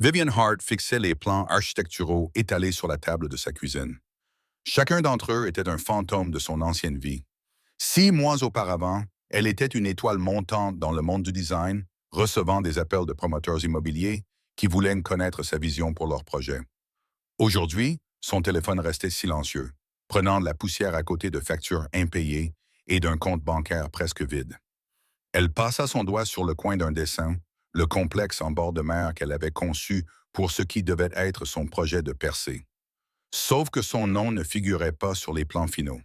Vivian Hart fixait les plans architecturaux étalés sur la table de sa cuisine. Chacun d'entre eux était un fantôme de son ancienne vie. 6 mois auparavant, elle était une étoile montante dans le monde du design, recevant des appels de promoteurs immobiliers qui voulaient connaître sa vision pour leur projet. Aujourd'hui, son téléphone restait silencieux, prenant de la poussière à côté de factures impayées et d'un compte bancaire presque vide. Elle passa son doigt sur le coin d'un dessin, le complexe en bord de mer qu'elle avait conçu pour ce qui devait être son projet de percée. Sauf que son nom ne figurait pas sur les plans finaux.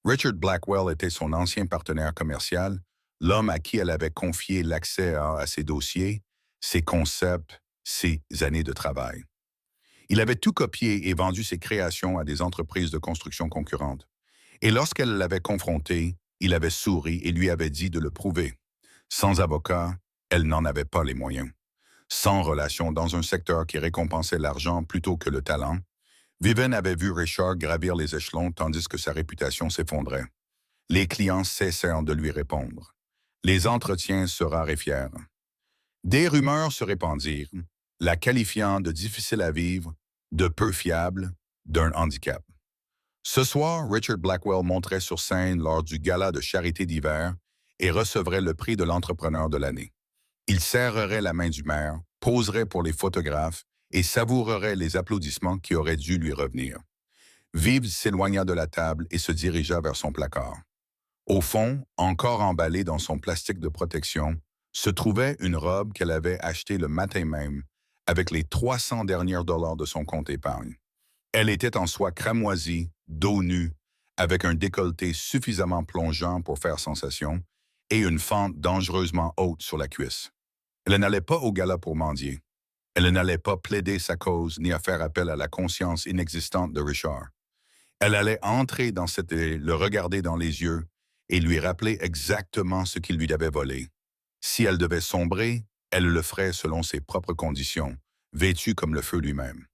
Richard Blackwell était son ancien partenaire commercial, l'homme à qui elle avait confié l'accès à ses dossiers, ses concepts, ses années de travail. Il avait tout copié et vendu ses créations à des entreprises de construction concurrentes. Et lorsqu'elle l'avait confronté, il avait souri et lui avait dit de le prouver. Sans avocat, elle n'en avait pas les moyens. Sans relation dans un secteur qui récompensait l'argent plutôt que le talent, Vivian avait vu Richard gravir les échelons tandis que sa réputation s'effondrait. Les clients cessèrent de lui répondre. Les entretiens se raréfièrent. Des rumeurs se répandirent, la qualifiant de difficile à vivre, de peu fiable, d'un handicap. Ce soir, Richard Blackwell monterait sur scène lors du gala de charité d'hiver et recevrait le prix de l'entrepreneur de l'année. Il serrerait la main du maire, poserait pour les photographes et savourerait les applaudissements qui auraient dû lui revenir. Vive s'éloigna de la table et se dirigea vers son placard. Au fond, encore emballée dans son plastique de protection, se trouvait une robe qu'elle avait achetée le matin même avec les 300 derniers dollars de son compte épargne. Elle était en soie cramoisie, dos nu, avec un décolleté suffisamment plongeant pour faire sensation et une fente dangereusement haute sur la cuisse. Elle n'allait pas au gala pour mendier. Elle n'allait pas plaider sa cause ni à faire appel à la conscience inexistante de Richard. Elle allait entrer dans le regarder dans les yeux et lui rappeler exactement ce qu'il lui avait volé. Si elle devait sombrer, elle le ferait selon ses propres conditions, vêtue comme le feu lui-même.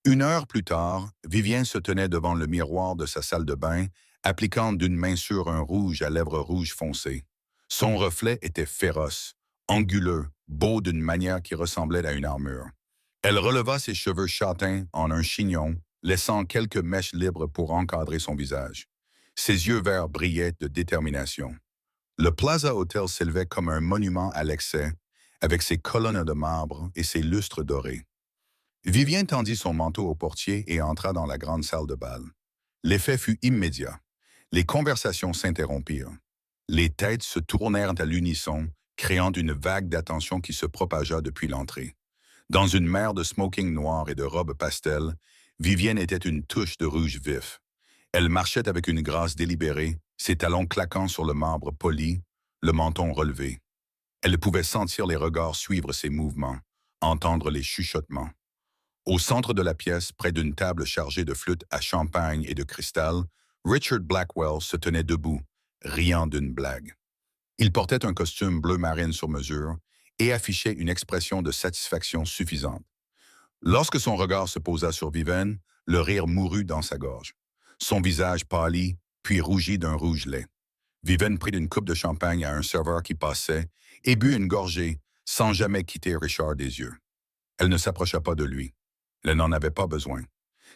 1 heure plus tard, Vivien se tenait devant le miroir de sa salle de bain, appliquant d'une main sûre un rouge à lèvres rouges foncées. Son reflet était féroce, anguleux, beau d'une manière qui ressemblait à une armure. Elle releva ses cheveux châtains en un chignon, laissant quelques mèches libres pour encadrer son visage. Ses yeux verts brillaient de détermination. Le Plaza Hotel s'élevait comme un monument à l'excès, avec ses colonnes de marbre et ses lustres dorés. Vivien tendit son manteau au portier et entra dans la grande salle de bal. L'effet fut immédiat. Les conversations s'interrompirent. Les têtes se tournèrent à l'unisson, créant une vague d'attention qui se propagea depuis l'entrée. Dans une mer de smoking noir et de robes pastel, Vivienne était une touche de rouge vif. Elle marchait avec une grâce délibérée, ses talons claquant sur le marbre poli, le menton relevé. Elle pouvait sentir les regards suivre ses mouvements, entendre les chuchotements. Au centre de la pièce, près d'une table chargée de flûtes à champagne et de cristal, Richard Blackwell se tenait debout, riant d'une blague. Il portait un costume bleu marine sur mesure et affichait une expression de satisfaction suffisante. Lorsque son regard se posa sur Vivienne, le rire mourut dans sa gorge. Son visage pâlit, puis rougit d'un rouge lait. Vivienne prit une coupe de champagne à un serveur qui passait et but une gorgée sans jamais quitter Richard des yeux. Elle ne s'approcha pas de lui. Elle n'en avait pas besoin.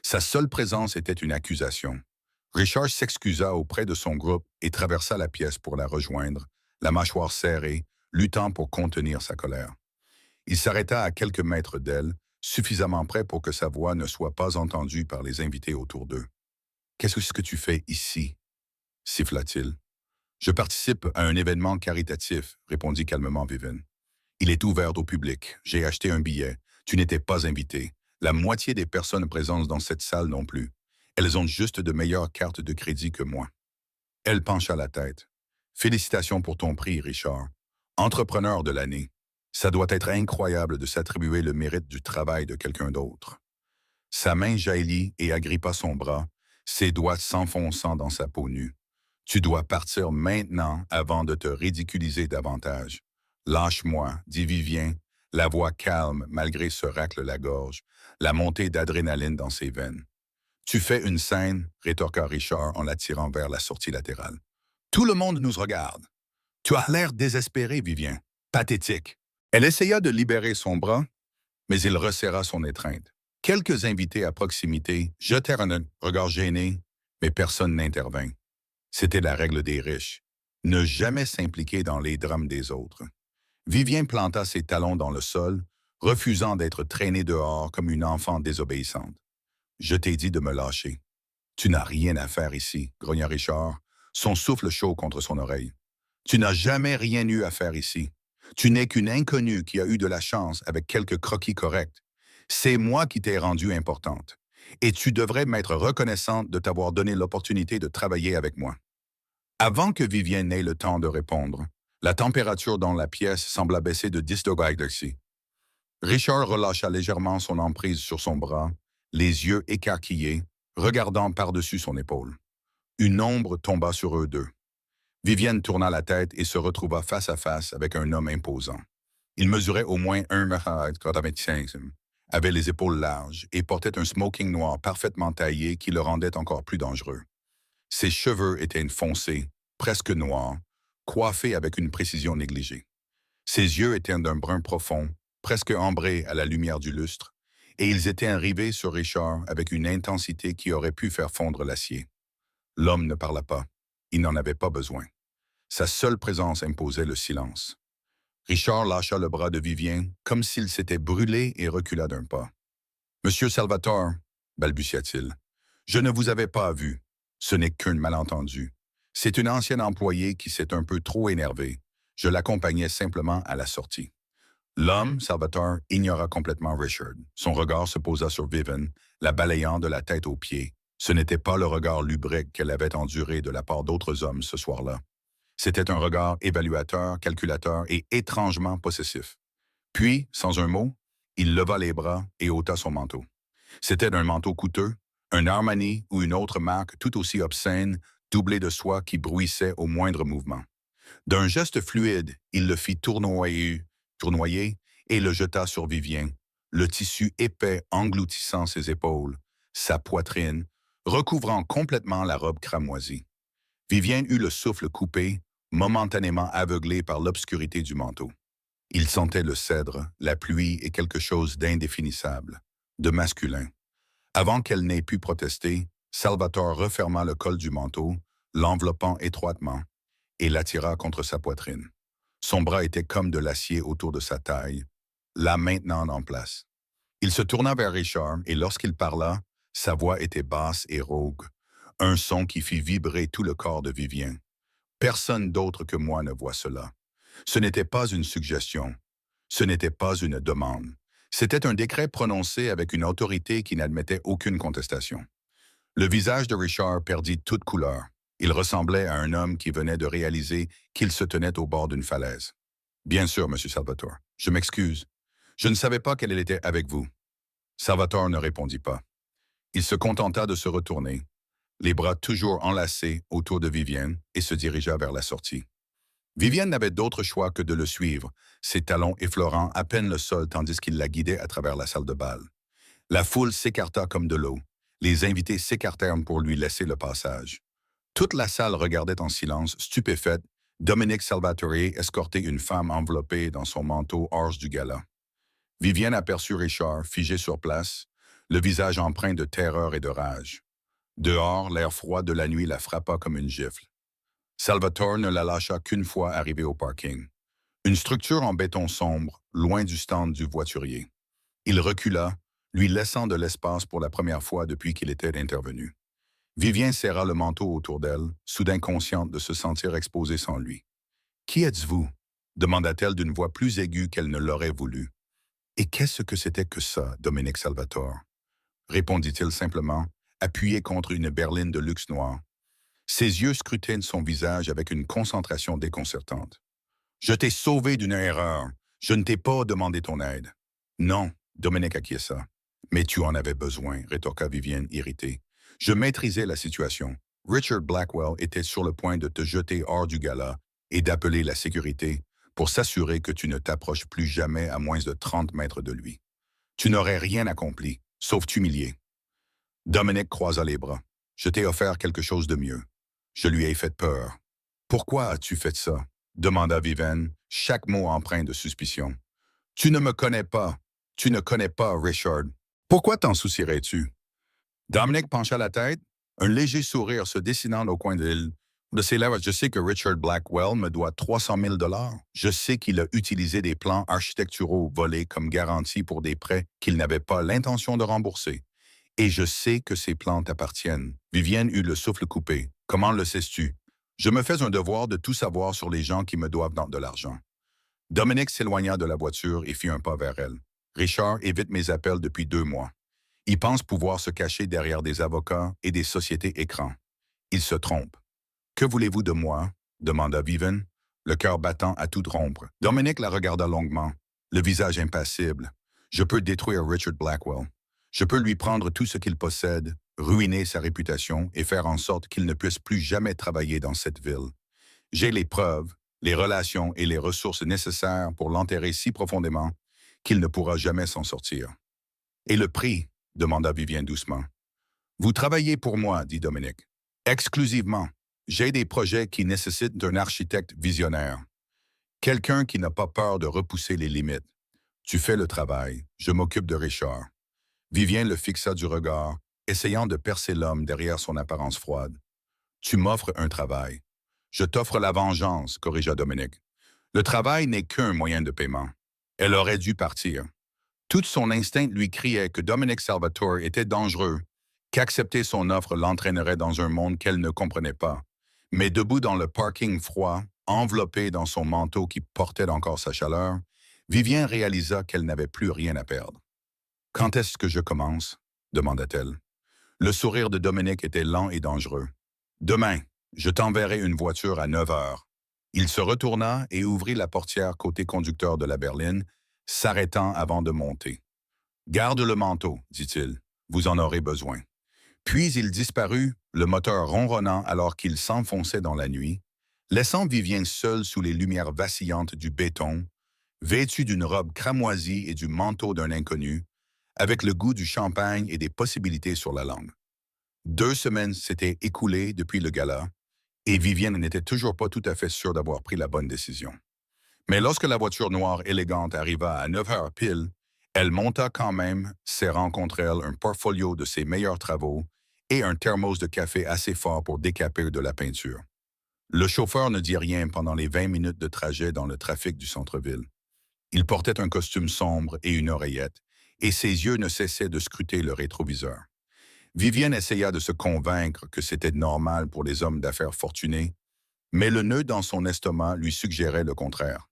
Sa seule présence était une accusation. Richard s'excusa auprès de son groupe et traversa la pièce pour la rejoindre, la mâchoire serrée, luttant pour contenir sa colère. Il s'arrêta à quelques mètres d'elle, suffisamment près pour que sa voix ne soit pas entendue par les invités autour d'eux. « Qu'est-ce que tu fais ici ?» siffla-t-il. « Je participe à un événement caritatif, » répondit calmement Vivian. « Il est ouvert au public. J'ai acheté un billet. Tu n'étais pas invité. La moitié des personnes présentes dans cette salle non plus. Elles ont juste de meilleures cartes de crédit que moi. » Elle pencha la tête. « Félicitations pour ton prix, Richard. Entrepreneur de l'année. Ça doit être incroyable de s'attribuer le mérite du travail de quelqu'un d'autre. » Sa main jaillit et agrippa son bras, ses doigts s'enfonçant dans sa peau nue. « Tu dois partir maintenant avant de te ridiculiser davantage. »« Lâche-moi, » dit Vivien, la voix calme malgré ce racle la gorge, la montée d'adrénaline dans ses veines. « Tu fais une scène, » rétorqua Richard en l'attirant vers la sortie latérale. « Tout le monde nous regarde. Tu as l'air désespéré, Vivien. Pathétique. » Elle essaya de libérer son bras, mais il resserra son étreinte. Quelques invités à proximité jetèrent un regard gêné, mais personne n'intervint. C'était la règle des riches. Ne jamais s'impliquer dans les drames des autres. Vivien planta ses talons dans le sol, refusant d'être traîné dehors comme une enfant désobéissante. Je t'ai dit de me lâcher. Tu n'as rien à faire ici, grogna Richard, son souffle chaud contre son oreille. Tu n'as jamais rien eu à faire ici. Tu n'es qu'une inconnue qui a eu de la chance avec quelques croquis corrects. C'est moi qui t'ai rendue importante. Et tu devrais m'être reconnaissante de t'avoir donné l'opportunité de travailler avec moi. Avant que Vivienne n'ait le temps de répondre, la température dans la pièce sembla baisser de 10 degrés. Richard relâcha légèrement son emprise sur son bras, les yeux écarquillés, regardant par-dessus son épaule. Une ombre tomba sur eux deux. Vivienne tourna la tête et se retrouva face à face avec un homme imposant. Il mesurait au moins 1,85 m, avait les épaules larges et portait un smoking noir parfaitement taillé qui le rendait encore plus dangereux. Ses cheveux étaient foncés, presque noirs, coiffés avec une précision négligée. Ses yeux étaient d'un brun profond, presque ambrés à la lumière du lustre, et ils étaient rivés sur Richard avec une intensité qui aurait pu faire fondre l'acier. L'homme ne parla pas. Il n'en avait pas besoin. Sa seule présence imposait le silence. Richard lâcha le bras de Vivien comme s'il s'était brûlé et recula d'un pas. « Monsieur Salvatore, balbutia-t-il, je ne vous avais pas vu. Ce n'est qu'un malentendu. C'est une ancienne employée qui s'est un peu trop énervée. Je l'accompagnais simplement à la sortie. » L'homme, Salvatore, ignora complètement Richard. Son regard se posa sur Vivian, la balayant de la tête aux pieds. Ce n'était pas le regard lubrique qu'elle avait enduré de la part d'autres hommes ce soir-là. C'était un regard évaluateur, calculateur et étrangement possessif. Puis, sans un mot, il leva les bras et ôta son manteau. C'était un manteau coûteux, un Armani ou une autre marque tout aussi obscène, doublé de soie qui bruissait au moindre mouvement. D'un geste fluide, il le fit tournoyer et le jeta sur Vivien, le tissu épais engloutissant ses épaules, sa poitrine, recouvrant complètement la robe cramoisie. Vivien eut le souffle coupé, momentanément aveuglé par l'obscurité du manteau. Il sentait le cèdre, la pluie et quelque chose d'indéfinissable, de masculin. Avant qu'elle n'ait pu protester, Salvatore referma le col du manteau, l'enveloppant étroitement, et l'attira contre sa poitrine. Son bras était comme de l'acier autour de sa taille, là maintenant en place. Il se tourna vers Richard et lorsqu'il parla, sa voix était basse et rauque, un son qui fit vibrer tout le corps de Vivien. Personne d'autre que moi ne voit cela. Ce n'était pas une suggestion. Ce n'était pas une demande. C'était un décret prononcé avec une autorité qui n'admettait aucune contestation. Le visage de Richard perdit toute couleur. Il ressemblait à un homme qui venait de réaliser qu'il se tenait au bord d'une falaise. « Bien sûr, Monsieur Salvatore. Je m'excuse. Je ne savais pas qu'elle était avec vous. » Salvatore ne répondit pas. Il se contenta de se retourner, les bras toujours enlacés autour de Vivienne, et se dirigea vers la sortie. Vivienne n'avait d'autre choix que de le suivre, ses talons effleurant à peine le sol tandis qu'il la guidait à travers la salle de bal. La foule s'écarta comme de l'eau. Les invités s'écartèrent pour lui laisser le passage. Toute la salle regardait en silence, stupéfaite, Dominique Salvatore escorter une femme enveloppée dans son manteau orge du gala. Vivienne aperçut Richard, figé sur place, le visage empreint de terreur et de rage. Dehors, l'air froid de la nuit la frappa comme une gifle. Salvatore ne la lâcha qu'une fois arrivé au parking. Une structure en béton sombre, loin du stand du voiturier. Il recula, lui laissant de l'espace pour la première fois depuis qu'il était intervenu. Vivien serra le manteau autour d'elle, soudain consciente de se sentir exposée sans lui. « Qui êtes-vous » demanda-t-elle d'une voix plus aiguë qu'elle ne l'aurait voulu. « Et qu'est-ce que c'était que ça, Dominique Salvatore » répondit-il simplement, appuyé contre une berline de luxe noir. Ses yeux scrutaient son visage avec une concentration déconcertante. « Je t'ai sauvé d'une erreur. Je ne t'ai pas demandé ton aide. »« Non, » Dominique acquiesça. « Mais tu en avais besoin, » rétorqua Vivienne, irritée. « Je maîtrisais la situation. Richard Blackwell était sur le point de te jeter hors du gala et d'appeler la sécurité pour s'assurer que tu ne t'approches plus jamais à moins de 30 mètres de lui. Tu n'aurais rien accompli, sauf t'humilier. » Dominique croisa les bras. « Je t'ai offert quelque chose de mieux. Je lui ai fait peur. »« Pourquoi as-tu fait ça ?» demanda Vivienne, chaque mot empreint de suspicion. « Tu ne me connais pas. Tu ne connais pas Richard. Pourquoi t'en soucierais-tu? Dominic pencha la tête, un léger sourire se dessinant au coin de ses lèvres. Je sais que Richard Blackwell me doit 300 000 $. Je sais qu'il a utilisé des plans architecturaux volés comme garantie pour des prêts qu'il n'avait pas l'intention de rembourser. Et je sais que ces plans t'appartiennent. Vivienne eut le souffle coupé. Comment le sais-tu? Je me fais un devoir de tout savoir sur les gens qui me doivent de l'argent. Dominic s'éloigna de la voiture et fit un pas vers elle. Richard évite mes appels depuis 2 mois. Il pense pouvoir se cacher derrière des avocats et des sociétés écrans. Il se trompe. Que voulez-vous de moi? Demanda Vivienne, le cœur battant à toute rompre. Dominic la regarda longuement, le visage impassible. Je peux détruire Richard Blackwell. Je peux lui prendre tout ce qu'il possède, ruiner sa réputation et faire en sorte qu'il ne puisse plus jamais travailler dans cette ville. J'ai les preuves, les relations et les ressources nécessaires pour l'enterrer si profondément qu'il ne pourra jamais s'en sortir. Et le prix? Demanda Vivienne doucement. Vous travaillez pour moi, dit Dominic. Exclusivement. J'ai des projets qui nécessitent d'un architecte visionnaire. Quelqu'un qui n'a pas peur de repousser les limites. Tu fais le travail, je m'occupe de Richard. Vivienne le fixa du regard, essayant de percer l'homme derrière son apparence froide. Tu m'offres un travail. Je t'offre la vengeance, corrigea Dominic. Le travail n'est qu'un moyen de paiement. Elle aurait dû partir. Tout son instinct lui criait que Dominic Salvatore était dangereux, qu'accepter son offre l'entraînerait dans un monde qu'elle ne comprenait pas. Mais debout dans le parking froid, enveloppée dans son manteau qui portait encore sa chaleur, Vivienne réalisa qu'elle n'avait plus rien à perdre. « Quand est-ce que je commence? » demanda-t-elle. Le sourire de Dominic était lent et dangereux. « Demain, je t'enverrai une voiture à 9 heures. » Il se retourna et ouvrit la portière côté conducteur de la berline, s'arrêtant avant de monter. « Garde le manteau, dit-il. Vous en aurez besoin. » Puis il disparut, le moteur ronronnant alors qu'il s'enfonçait dans la nuit, laissant Vivienne seule sous les lumières vacillantes du béton, vêtue d'une robe cramoisie et du manteau d'un inconnu, avec le goût du champagne et des possibilités sur la langue. 2 semaines s'étaient écoulées depuis le gala, et Vivienne n'était toujours pas tout à fait sûre d'avoir pris la bonne décision. Mais lorsque la voiture noire élégante arriva à 9 heures pile, elle monta quand même, serrant contre elle un portfolio de ses meilleurs travaux et un thermos de café assez fort pour décaper de la peinture. Le chauffeur ne dit rien pendant les 20 minutes de trajet dans le trafic du centre-ville. Il portait un costume sombre et une oreillette, et ses yeux ne cessaient de scruter le rétroviseur. Vivienne essaya de se convaincre que c'était normal pour les hommes d'affaires fortunés, mais le nœud dans son estomac lui suggérait le contraire.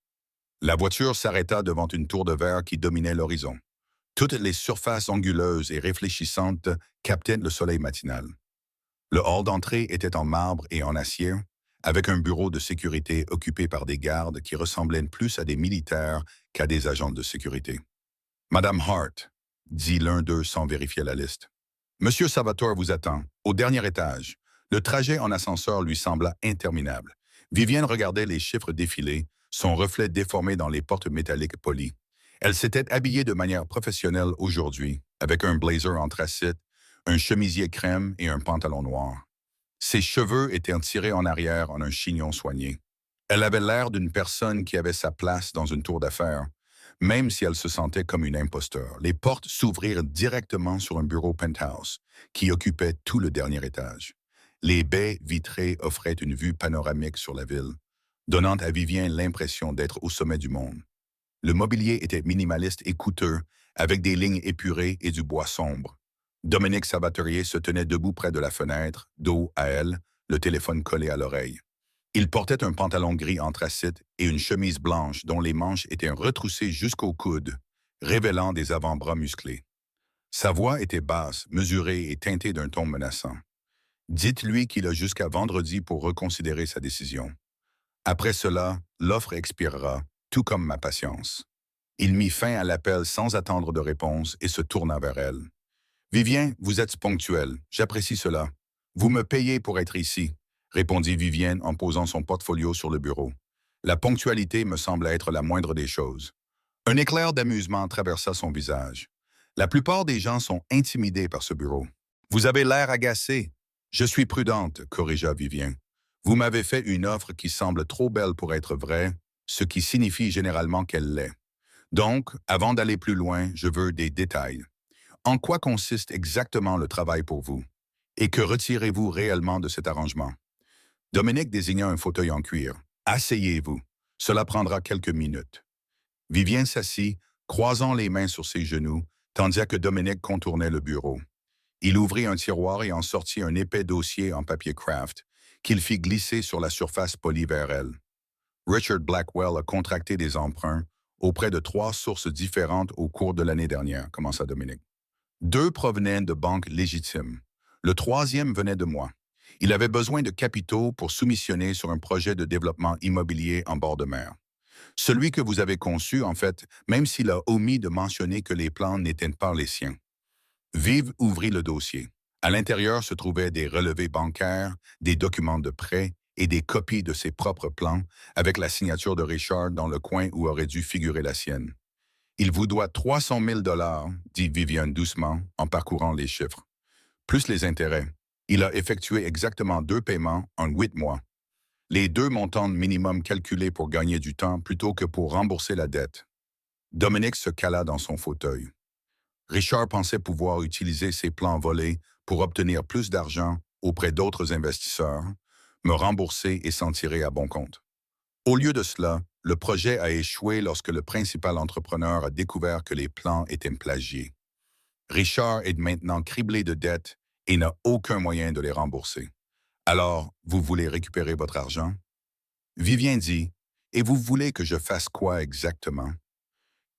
La voiture s'arrêta devant une tour de verre qui dominait l'horizon. Toutes les surfaces anguleuses et réfléchissantes captaient le soleil matinal. Le hall d'entrée était en marbre et en acier, avec un bureau de sécurité occupé par des gardes qui ressemblaient plus à des militaires qu'à des agents de sécurité. « Madame Hart », dit l'un d'eux sans vérifier la liste. « Monsieur Salvatore vous attend, au dernier étage. » Le trajet en ascenseur lui sembla interminable. Vivienne regardait les chiffres défiler, son reflet déformé dans les portes métalliques polies. Elle s'était habillée de manière professionnelle aujourd'hui, avec un blazer anthracite, un chemisier crème et un pantalon noir. Ses cheveux étaient tirés en arrière en un chignon soigné. Elle avait l'air d'une personne qui avait sa place dans une tour d'affaires, même si elle se sentait comme une imposteur. Les portes s'ouvrirent directement sur un bureau penthouse qui occupait tout le dernier étage. Les baies vitrées offraient une vue panoramique sur la ville, donnant à Vivienne l'impression d'être au sommet du monde. Le mobilier était minimaliste et coûteux, avec des lignes épurées et du bois sombre. Dominic Salvatore se tenait debout près de la fenêtre, dos à elle, le téléphone collé à l'oreille. Il portait un pantalon gris anthracite et une chemise blanche dont les manches étaient retroussées jusqu'au coude, révélant des avant-bras musclés. Sa voix était basse, mesurée et teintée d'un ton menaçant. « Dites-lui qu'il a jusqu'à vendredi pour reconsidérer sa décision. Après cela, l'offre expirera, tout comme ma patience. » Il mit fin à l'appel sans attendre de réponse et se tourna vers elle. « Vivienne, vous êtes ponctuelle. J'apprécie cela. Vous me payez pour être ici, » répondit Vivienne en posant son portfolio sur le bureau. « La ponctualité me semble être la moindre des choses. » Un éclair d'amusement traversa son visage. « La plupart des gens sont intimidés par ce bureau. Vous avez l'air agacé. »« Je suis prudente, » corrigea Vivienne. « Vous m'avez fait une offre qui semble trop belle pour être vraie, ce qui signifie généralement qu'elle l'est. Donc, avant d'aller plus loin, je veux des détails. En quoi consiste exactement le travail pour vous? Et que retirez-vous réellement de cet arrangement? Dominique désigna un fauteuil en cuir. Asseyez-vous. Cela prendra quelques minutes. Vivien s'assit, croisant les mains sur ses genoux, tandis que Dominique contournait le bureau. Il ouvrit un tiroir et en sortit un épais dossier en papier craft, qu'il fit glisser sur la surface polie vers elle. Richard Blackwell a contracté des emprunts auprès de 3 sources différentes au cours de l'année dernière, commença Dominique. 2 provenaient de banques légitimes. Le troisième venait de moi. Il avait besoin de capitaux pour soumissionner sur un projet de développement immobilier en bord de mer. Celui que vous avez conçu, en fait, même s'il a omis de mentionner que les plans n'étaient pas les siens. Vive ouvrit le dossier. À l'intérieur se trouvaient des relevés bancaires, des documents de prêt et des copies de ses propres plans, avec la signature de Richard dans le coin où aurait dû figurer la sienne. Il vous doit 300 000 $, dit Viviane doucement, en parcourant les chiffres. Plus les intérêts. Il a effectué exactement 2 paiements en 8 mois. Les 2 montants minimum calculés pour gagner du temps plutôt que pour rembourser la dette. Dominique se cala dans son fauteuil. Richard pensait pouvoir utiliser ses plans volés pour obtenir plus d'argent auprès d'autres investisseurs, me rembourser et s'en tirer à bon compte. Au lieu de cela, le projet a échoué lorsque le principal entrepreneur a découvert que les plans étaient plagiés. Richard est maintenant criblé de dettes et n'a aucun moyen de les rembourser. Alors, vous voulez récupérer votre argent? Vivien dit, et vous voulez que je fasse quoi exactement?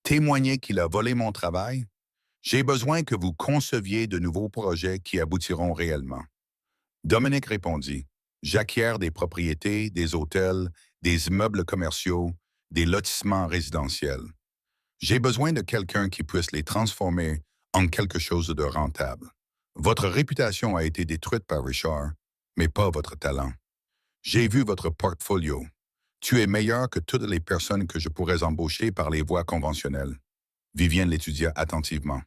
Témoigner qu'il a volé mon travail? J'ai besoin que vous conceviez de nouveaux projets qui aboutiront réellement. Dominique répondit, j'acquiers des propriétés, des hôtels, des immeubles commerciaux, des lotissements résidentiels. J'ai besoin de quelqu'un qui puisse les transformer en quelque chose de rentable. Votre réputation a été détruite par Richard, mais pas votre talent. J'ai vu votre portfolio. Tu es meilleur que toutes les personnes que je pourrais embaucher par les voies conventionnelles. Vivienne l'étudia attentivement.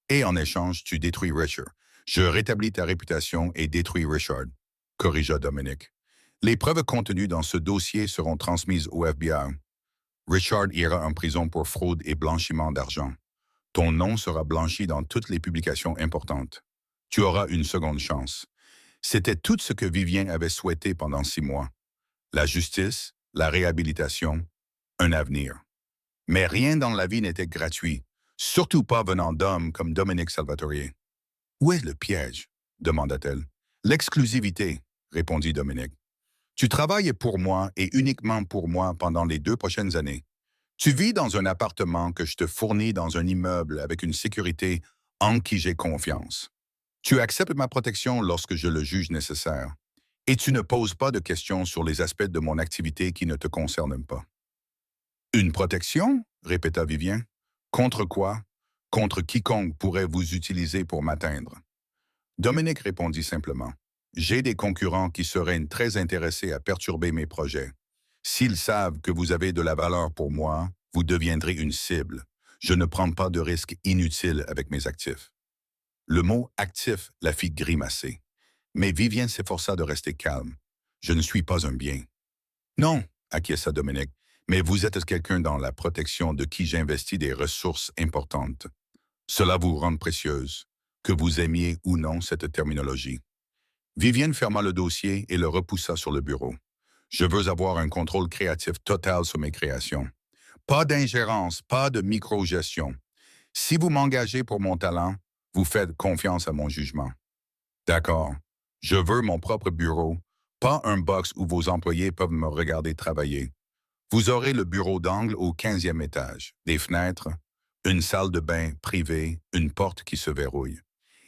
Et en échange, tu détruis Richard. Je rétablis ta réputation et détruis Richard, corrigea Dominique. Les preuves contenues dans ce dossier seront transmises au FBI. Richard ira en prison pour fraude et blanchiment d'argent. Ton nom sera blanchi dans toutes les publications importantes. Tu auras une seconde chance. C'était tout ce que Vivien avait souhaité pendant 6 mois. La justice, la réhabilitation, un avenir. Mais rien dans la vie n'était gratuit, surtout pas venant d'hommes comme Dominique Salvatore. Où est le piège? Demanda-t-elle. L'exclusivité, répondit Dominique. Tu travailles pour moi et uniquement pour moi pendant les 2 prochaines années. Tu vis dans un appartement que je te fournis dans un immeuble avec une sécurité en qui j'ai confiance. Tu acceptes ma protection lorsque je le juge nécessaire. Et tu ne poses pas de questions sur les aspects de mon activité qui ne te concernent pas. Une protection? Répéta Vivien. Contre quoi? Contre quiconque pourrait vous utiliser pour m'atteindre. Dominique répondit simplement. J'ai des concurrents qui seraient très intéressés à perturber mes projets. S'ils savent que vous avez de la valeur pour moi, vous deviendrez une cible. Je ne prends pas de risques inutiles avec mes actifs. Le mot « actif » la fit grimacer. Mais Vivien s'efforça de rester calme. Je ne suis pas un bien. Non, acquiesça Dominique, mais vous êtes quelqu'un dans la protection de qui j'investis des ressources importantes. Cela vous rend précieuse, que vous aimiez ou non cette terminologie. Vivienne ferma le dossier et le repoussa sur le bureau. Je veux avoir un contrôle créatif total sur mes créations. Pas d'ingérence, pas de micro-gestion. Si vous m'engagez pour mon talent, vous faites confiance à mon jugement. D'accord. Je veux mon propre bureau, pas un box où vos employés peuvent me regarder travailler. Vous aurez le bureau d'angle au 15e étage, des fenêtres, une salle de bain privée, une porte qui se verrouille.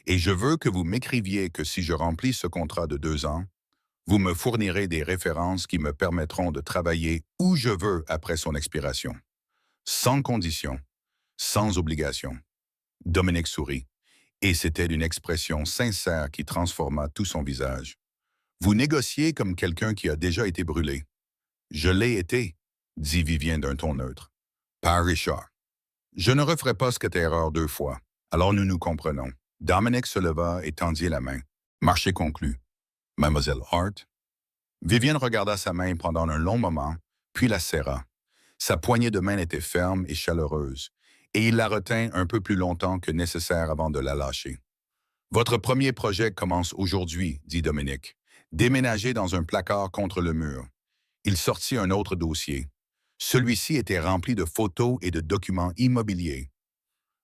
Et je veux que vous m'écriviez que si je remplis ce contrat de 2 ans, vous me fournirez des références qui me permettront de travailler où je veux après son expiration. Sans condition, sans obligation. Dominique sourit, et c'était une expression sincère qui transforma tout son visage. Vous négociez comme quelqu'un qui a déjà été brûlé. Je l'ai été, dit Vivien d'un ton neutre. Par Richard. Je ne referai pas cette erreur 2 fois. Alors nous nous comprenons. Dominique se leva et tendit la main. Marché conclu. Mademoiselle Hart. Vivienne regarda sa main pendant un long moment, puis la serra. Sa poignée de main était ferme et chaleureuse, et il la retint un peu plus longtemps que nécessaire avant de la lâcher. Votre premier projet commence aujourd'hui, dit Dominique. Déménagé dans un placard contre le mur. Il sortit un autre dossier. Celui-ci était rempli de photos et de documents immobiliers.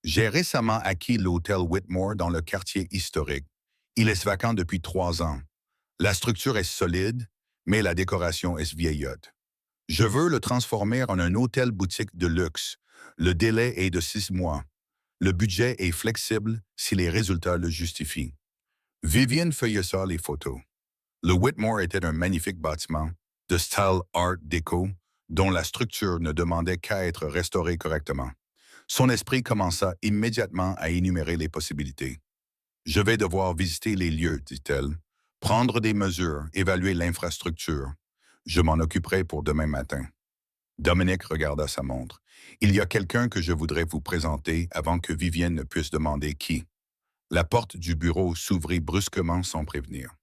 J'ai récemment acquis l'hôtel Whitmore dans le quartier historique. Il est vacant depuis 3 ans. La structure est solide, mais la décoration est vieillotte. Je veux le transformer en un hôtel-boutique de luxe. Le délai est de 6 mois. Le budget est flexible si les résultats le justifient. Viviane feuilletta les photos. Le Whitmore était un magnifique bâtiment, de style Art déco, dont la structure ne demandait qu'à être restaurée correctement. Son esprit commença immédiatement à énumérer les possibilités. Je vais devoir visiter les lieux, dit-elle, prendre des mesures, évaluer l'infrastructure. Je m'en occuperai pour demain matin. Dominique regarda sa montre. Il y a quelqu'un que je voudrais vous présenter avant que Viviane ne puisse demander qui. La porte du bureau s'ouvrit brusquement sans prévenir.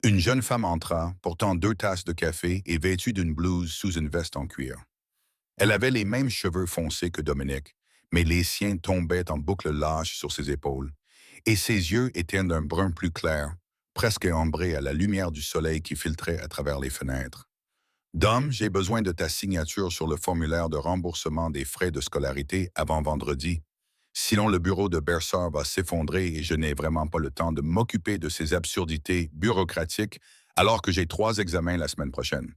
Une jeune femme entra, portant 2 tasses de café et vêtue d'une blouse sous une veste en cuir. Elle avait les mêmes cheveux foncés que Dominique, mais les siens tombaient en boucles lâches sur ses épaules, et ses yeux étaient d'un brun plus clair, presque ambrés à la lumière du soleil qui filtrait à travers les fenêtres. Dom, j'ai besoin de ta signature sur le formulaire de remboursement des frais de scolarité avant vendredi. Sinon, le bureau de Bersard va s'effondrer et je n'ai vraiment pas le temps de m'occuper de ces absurdités bureaucratiques alors que j'ai 3 examens la semaine prochaine.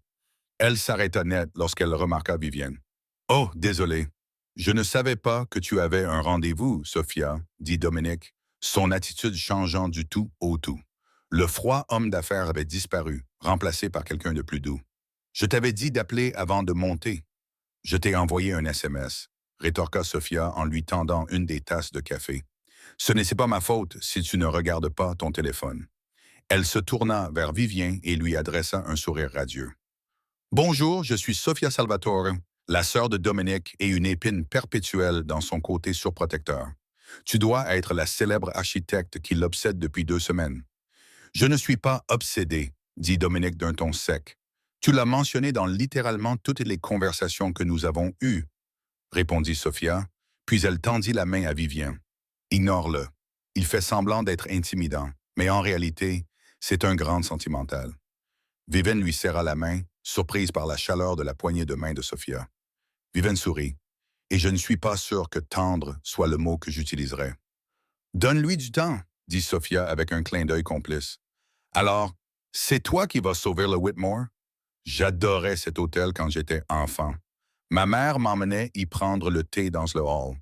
Elle s'arrêta net lorsqu'elle remarqua Viviane. « Oh, désolé. Je ne savais pas que tu avais un rendez-vous, Sophia, » dit Dominique, son attitude changeant du tout au tout. Le froid homme d'affaires avait disparu, remplacé par quelqu'un de plus doux. « Je t'avais dit d'appeler avant de monter. Je t'ai envoyé un SMS. » rétorqua Sophia en lui tendant une des tasses de café. « Ce n'est pas ma faute si tu ne regardes pas ton téléphone. » Elle se tourna vers Vivien et lui adressa un sourire radieux. « Bonjour, je suis Sophia Salvatore, la sœur de Dominique et une épine perpétuelle dans son côté surprotecteur. Tu dois être la célèbre architecte qui l'obsède depuis 2 semaines. »« Je ne suis pas obsédé, » dit Dominique d'un ton sec. « Tu l'as mentionné dans littéralement toutes les conversations que nous avons eues, » répondit Sophia, puis elle tendit la main à Vivien. « Ignore-le. Il fait semblant d'être intimidant, mais en réalité, c'est un grand sentimental. » Vivien lui serra la main, surprise par la chaleur de la poignée de main de Sophia. Vivien sourit. « Et je ne suis pas sûr que tendre soit le mot que j'utiliserais. »« Donne-lui du temps, » dit Sophia avec un clin d'œil complice. « Alors, c'est toi qui vas sauver le Whitmore? J'adorais cet hôtel quand j'étais enfant. Ma mère m'emmenait y prendre le thé dans le hall. »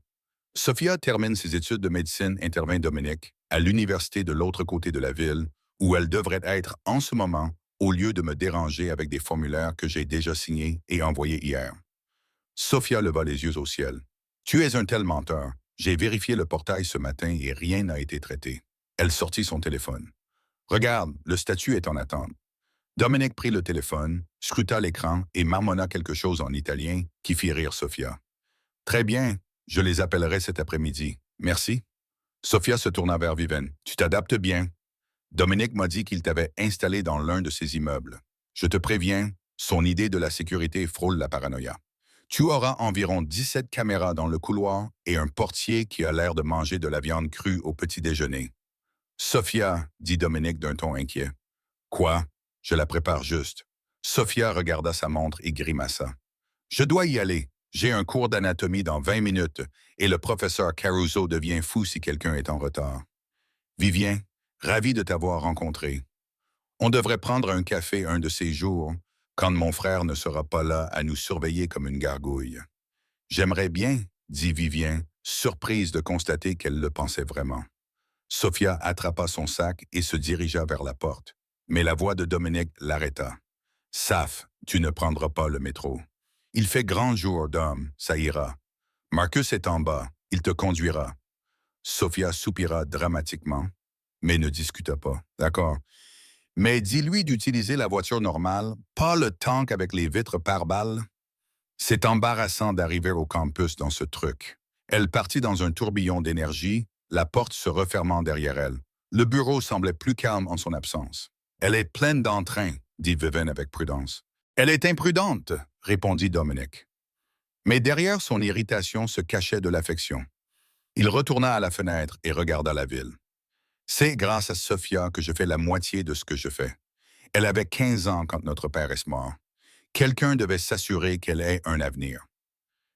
Sophia termine ses études de médecine, intervint Dominique, à l'université de l'autre côté de la ville, où elle devrait être en ce moment, au lieu de me déranger avec des formulaires que j'ai déjà signés et envoyés hier. Sophia leva les yeux au ciel. « Tu es un tel menteur. J'ai vérifié le portail ce matin et rien n'a été traité. » Elle sortit son téléphone. « Regarde, le statut est en attente. » Dominique prit le téléphone, scruta l'écran et marmonna quelque chose en italien qui fit rire Sophia. « Très bien, je les appellerai cet après-midi. Merci. » Sophia se tourna vers Vivien. « Tu t'adaptes bien. Dominique m'a dit qu'il t'avait installé dans l'un de ses immeubles. Je te préviens, son idée de la sécurité frôle la paranoïa. Tu auras environ 17 caméras dans le couloir et un portier qui a l'air de manger de la viande crue au petit déjeuner. »« Sophia, » dit Dominique d'un ton inquiet. « Quoi? Je la prépare juste. » Sophia regarda sa montre et grimaça. « Je dois y aller. J'ai un cours d'anatomie dans 20 minutes et le professeur Caruso devient fou si quelqu'un est en retard. Vivien, ravi de t'avoir rencontré. On devrait prendre un café un de ces jours, quand mon frère ne sera pas là à nous surveiller comme une gargouille. »« J'aimerais bien, » dit Vivien, surprise de constater qu'elle le pensait vraiment. Sophia attrapa son sac et se dirigea vers la porte, mais la voix de Dominique l'arrêta. « Saf, tu ne prendras pas le métro. Il fait grand jour, Dom, ça ira. Marcus est en bas, il te conduira. » Sophia soupira dramatiquement, mais ne discuta pas. « D'accord. Mais dis-lui d'utiliser la voiture normale, pas le tank avec les vitres pare-balles. » C'est embarrassant d'arriver au campus dans ce truc. Elle partit dans un tourbillon d'énergie, la porte se refermant derrière elle. Le bureau semblait plus calme en son absence. « Elle est pleine d'entrain, » dit Vivien avec prudence. « Elle est imprudente, » répondit Dominique. Mais derrière son irritation se cachait de l'affection. Il retourna à la fenêtre et regarda la ville. C'est grâce à Sophia que je fais la moitié de ce que je fais. Elle avait 15 ans quand notre père est mort. Quelqu'un devait s'assurer qu'elle ait un avenir.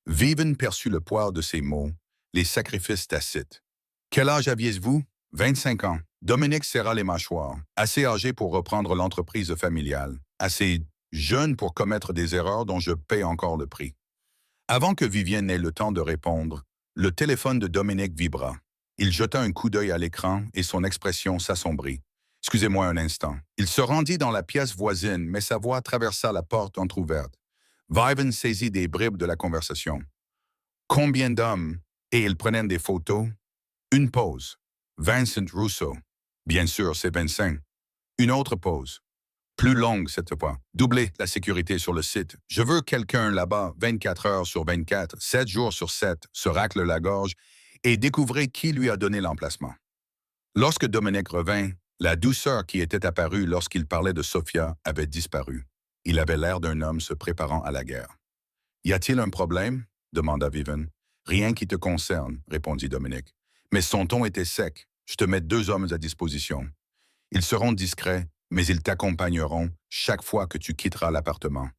Vivian perçut le poids de ses mots, les sacrifices tacites. Quel âge aviez-vous? 25 ans. Dominique serra les mâchoires, assez âgé pour reprendre l'entreprise familiale, assez jeune pour commettre des erreurs dont je paie encore le prix. Avant que Vivienne n'ait le temps de répondre, le téléphone de Dominique vibra. Il jeta un coup d'œil à l'écran et son expression s'assombrit. Excusez-moi un instant. Il se rendit dans la pièce voisine, mais sa voix traversa la porte entr'ouverte. Vivian saisit des bribes de la conversation. Combien d'hommes? Et ils prenaient des photos? Une pause. Vincent Russo. Bien sûr, c'est 25. Une autre pause. Plus longue cette fois. Doubler la sécurité sur le site. Je veux quelqu'un là-bas 24 heures sur 24, 7 jours sur 7, se racle la gorge et découvrir qui lui a donné l'emplacement. Lorsque Dominique revint, la douceur qui était apparue lorsqu'il parlait de Sophia avait disparu. Il avait l'air d'un homme se préparant à la guerre. « Y a-t-il un problème? » demanda Vivian. « Rien qui te concerne, » répondit Dominique. Mais son ton était sec. « Je te mets 2 hommes à disposition. Ils seront discrets, mais ils t'accompagneront chaque fois que tu quitteras l'appartement. »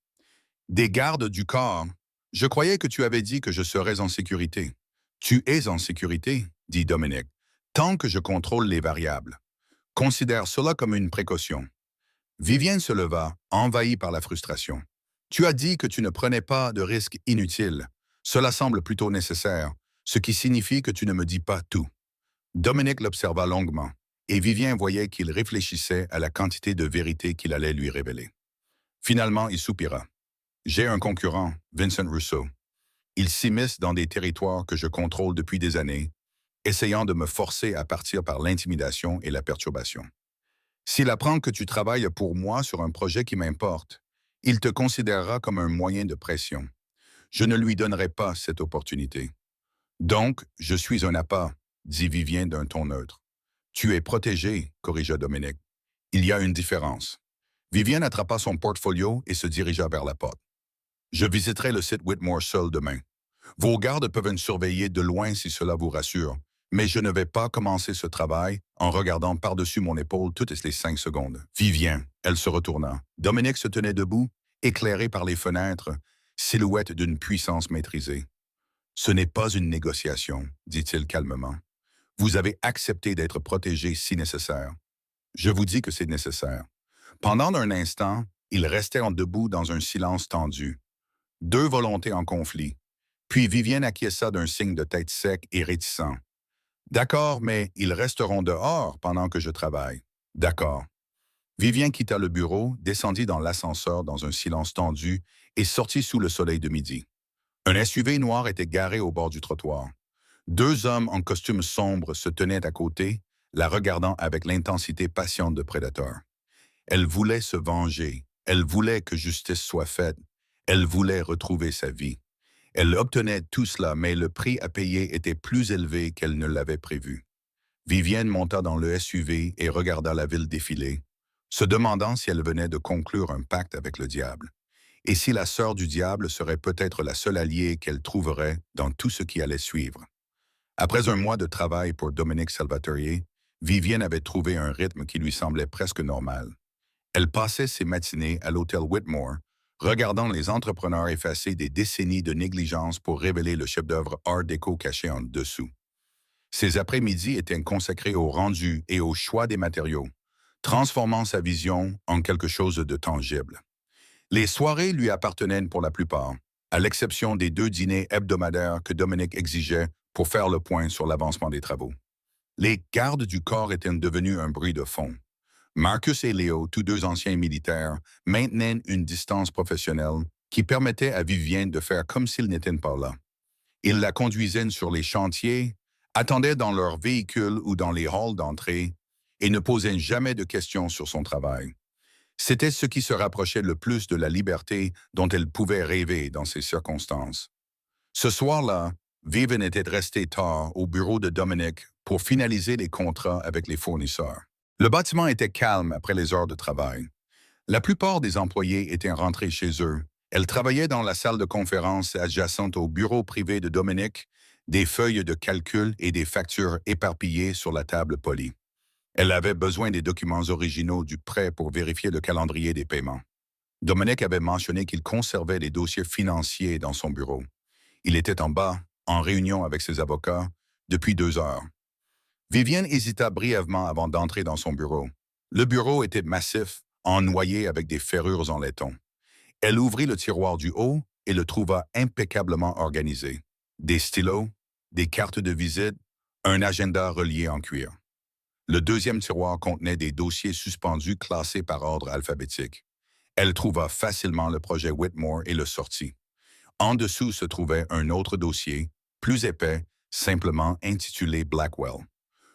Des gardes du corps. Je croyais que tu avais dit que je serais en sécurité. Tu es en sécurité, dit Dominique, tant que je contrôle les variables. Considère cela comme une précaution. Vivienne se leva, envahie par la frustration. Tu as dit que tu ne prenais pas de risques inutiles. Cela semble plutôt nécessaire, ce qui signifie que tu ne me dis pas tout. Dominique l'observa longuement, et Vivien voyait qu'il réfléchissait à la quantité de vérité qu'il allait lui révéler. Finalement, il soupira. J'ai un concurrent, Vincent Russo. Il s'immisce dans des territoires que je contrôle depuis des années, essayant de me forcer à partir par l'intimidation et la perturbation. S'il apprend que tu travailles pour moi sur un projet qui m'importe, il te considérera comme un moyen de pression. Je ne lui donnerai pas cette opportunité. Donc, je suis un appât, dit Vivien d'un ton neutre. Tu es protégé, corrigea Dominique. Il y a une différence. Vivien attrapa son portfolio et se dirigea vers la porte. Je visiterai le site Whitmore seul demain. Vos gardes peuvent me surveiller de loin si cela vous rassure, mais je ne vais pas commencer ce travail en regardant par-dessus mon épaule toutes les 5 secondes. Vivien, elle se retourna. Dominique se tenait debout, éclairé par les fenêtres, silhouette d'une puissance maîtrisée. Ce n'est pas une négociation, dit-il calmement. Vous avez accepté d'être protégé si nécessaire. Je vous dis que c'est nécessaire. Pendant un instant, ils restèrent debout dans un silence tendu. 2 volontés en conflit. Puis Vivienne acquiesça d'un signe de tête sec et réticent. D'accord, mais ils resteront dehors pendant que je travaille. D'accord. Vivien quitta le bureau, descendit dans l'ascenseur dans un silence tendu et sortit sous le soleil de midi. Un SUV noir était garé au bord du trottoir. 2 hommes en costume sombre se tenaient à côté, la regardant avec l'intensité patiente de prédateurs. Elle voulait se venger. Elle voulait que justice soit faite. Elle voulait retrouver sa vie. Elle obtenait tout cela, mais le prix à payer était plus élevé qu'elle ne l'avait prévu. Vivienne monta dans le SUV et regarda la ville défiler, se demandant si elle venait de conclure un pacte avec le diable, et si la sœur du diable serait peut-être la seule alliée qu'elle trouverait dans tout ce qui allait suivre. Après un mois de travail pour Dominique Salvatore, Vivienne avait trouvé un rythme qui lui semblait presque normal. Elle passait ses matinées à l'hôtel Whitmore, regardant les entrepreneurs effacer des décennies de négligence pour révéler le chef-d'œuvre art déco caché en dessous. Ses après-midi étaient consacrés au rendu et au choix des matériaux, transformant sa vision en quelque chose de tangible. Les soirées lui appartenaient pour la plupart, à l'exception des 2 dîners hebdomadaires que Dominique exigeait pour faire le point sur l'avancement des travaux. Les gardes du corps étaient devenus un bruit de fond. Marcus et Léo, tous 2 anciens militaires, maintenaient une distance professionnelle qui permettait à Vivienne de faire comme s'ils n'étaient pas là. Ils la conduisaient sur les chantiers, attendaient dans leur véhicule ou dans les halls d'entrée et ne posaient jamais de questions sur son travail. C'était ce qui se rapprochait le plus de la liberté dont elle pouvait rêver dans ces circonstances. Ce soir-là, Vivienne était restée tard au bureau de Dominique pour finaliser les contrats avec les fournisseurs. Le bâtiment était calme après les heures de travail. La plupart des employés étaient rentrés chez eux Elle travaillait dans la salle de conférence adjacente au bureau privé de Dominique, des feuilles de calcul et des factures éparpillées sur la table polie. Elle avait besoin des documents originaux du prêt pour vérifier le calendrier des paiements. Dominique avait mentionné qu'il conservait des dossiers financiers dans son bureau. Il était en bas, en réunion avec ses avocats, depuis 2 heures. Vivienne hésita brièvement avant d'entrer dans son bureau. Le bureau était massif, ennoyé avec des ferrures en laiton. Elle ouvrit le tiroir du haut et le trouva impeccablement organisé. Des stylos, des cartes de visite, un agenda relié en cuir. Le deuxième tiroir contenait des dossiers suspendus classés par ordre alphabétique. Elle trouva facilement le projet Whitmore et le sortit. En dessous se trouvait un autre dossier, plus épais, simplement intitulé Blackwell.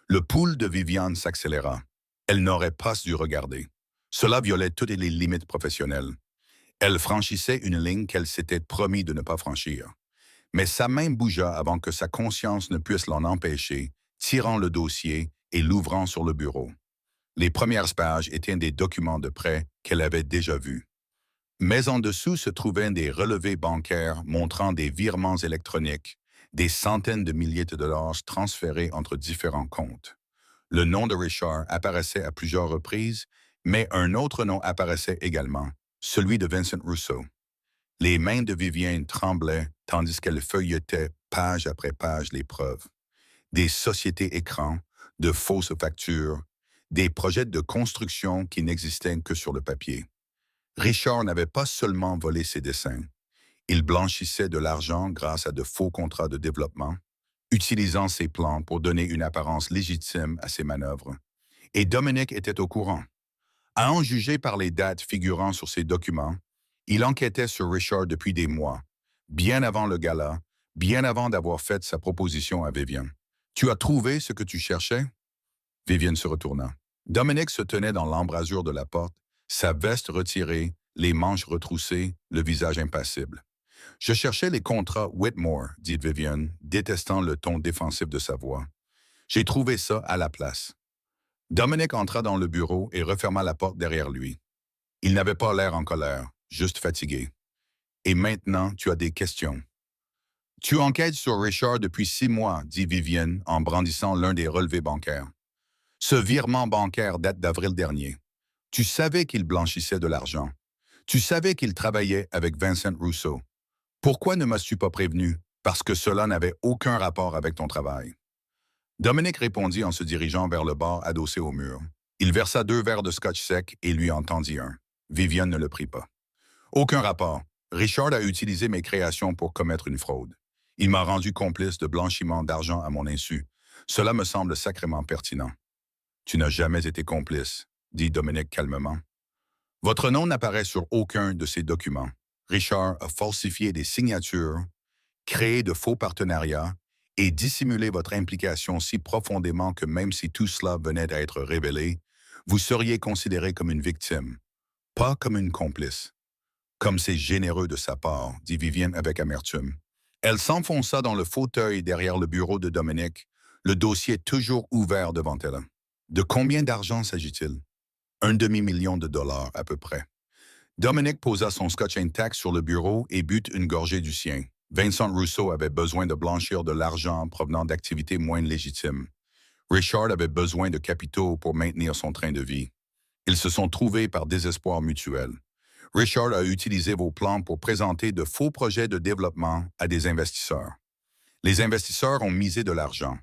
Le pouls de Viviane s'accéléra. Elle n'aurait pas dû regarder. Cela violait toutes les limites professionnelles. Elle franchissait une ligne qu'elle s'était promis de ne pas franchir. Mais sa main bougea avant que sa conscience ne puisse l'en empêcher, tirant le dossier et l'ouvrant sur le bureau. Les premières pages étaient des documents de prêt qu'elle avait déjà vus. Mais en dessous se trouvaient des relevés bancaires montrant des virements électroniques, des centaines de milliers de dollars transférés entre différents comptes. Le nom de Richard apparaissait à plusieurs reprises, mais un autre nom apparaissait également, celui de Vincent Russo. Les mains de Vivienne tremblaient tandis qu'elle feuilletait page après page les preuves. Des sociétés écrans, de fausses factures, des projets de construction qui n'existaient que sur le papier. Richard n'avait pas seulement volé ses dessins. Il blanchissait de l'argent grâce à de faux contrats de développement, utilisant ses plans pour donner une apparence légitime à ses manœuvres. Et Dominique était au courant. À en juger par les dates figurant sur ses documents, il enquêtait sur Richard depuis des mois, bien avant le gala, bien avant d'avoir fait sa proposition à Vivienne. « Tu as trouvé ce que tu cherchais? » Vivienne se retourna. Dominique se tenait dans l'embrasure de la porte, sa veste retirée, les manches retroussées, le visage impassible. « Je cherchais les contrats Whitmore, dit Vivienne, détestant le ton défensif de sa voix. J'ai trouvé ça à la place. » Dominique entra dans le bureau et referma la porte derrière lui. Il n'avait pas l'air en colère, juste fatigué. « Et maintenant, tu as des questions. » « Tu enquêtes sur Richard depuis 6 mois, dit Vivienne en brandissant l'un des relevés bancaires. Ce virement bancaire date d'avril dernier. Tu savais qu'il blanchissait de l'argent. Tu savais qu'il travaillait avec Vincent Russo. Pourquoi ne m'as-tu pas prévenu? Parce que cela n'avait aucun rapport avec ton travail. » Dominique répondit en se dirigeant vers le bar adossé au mur. Il versa 2 verres de scotch sec et lui en tendit un. Vivienne ne le prit pas. « Aucun rapport. Richard a utilisé mes créations pour commettre une fraude. Il m'a rendu complice de blanchiment d'argent à mon insu. Cela me semble sacrément pertinent. »« Tu n'as jamais été complice, » dit Dominique calmement. « Votre nom n'apparaît sur aucun de ces documents. Richard a falsifié des signatures, créé de faux partenariats et dissimulé votre implication si profondément que même si tout cela venait à être révélé, vous seriez considéré comme une victime, pas comme une complice. »« Comme c'est généreux de sa part, » dit Vivienne avec amertume. Elle s'enfonça dans le fauteuil derrière le bureau de Dominique, le dossier toujours ouvert devant elle. De combien d'argent s'agit-il? 1/2 million de dollars à peu près. Dominique posa son scotch intact sur le bureau et but une gorgée du sien. Vincent Russo avait besoin de blanchir de l'argent provenant d'activités moins légitimes. Richard avait besoin de capitaux pour maintenir son train de vie. Ils se sont trouvés par désespoir mutuel. Richard a utilisé vos plans pour présenter de faux projets de développement à des investisseurs. Les investisseurs ont misé de l'argent.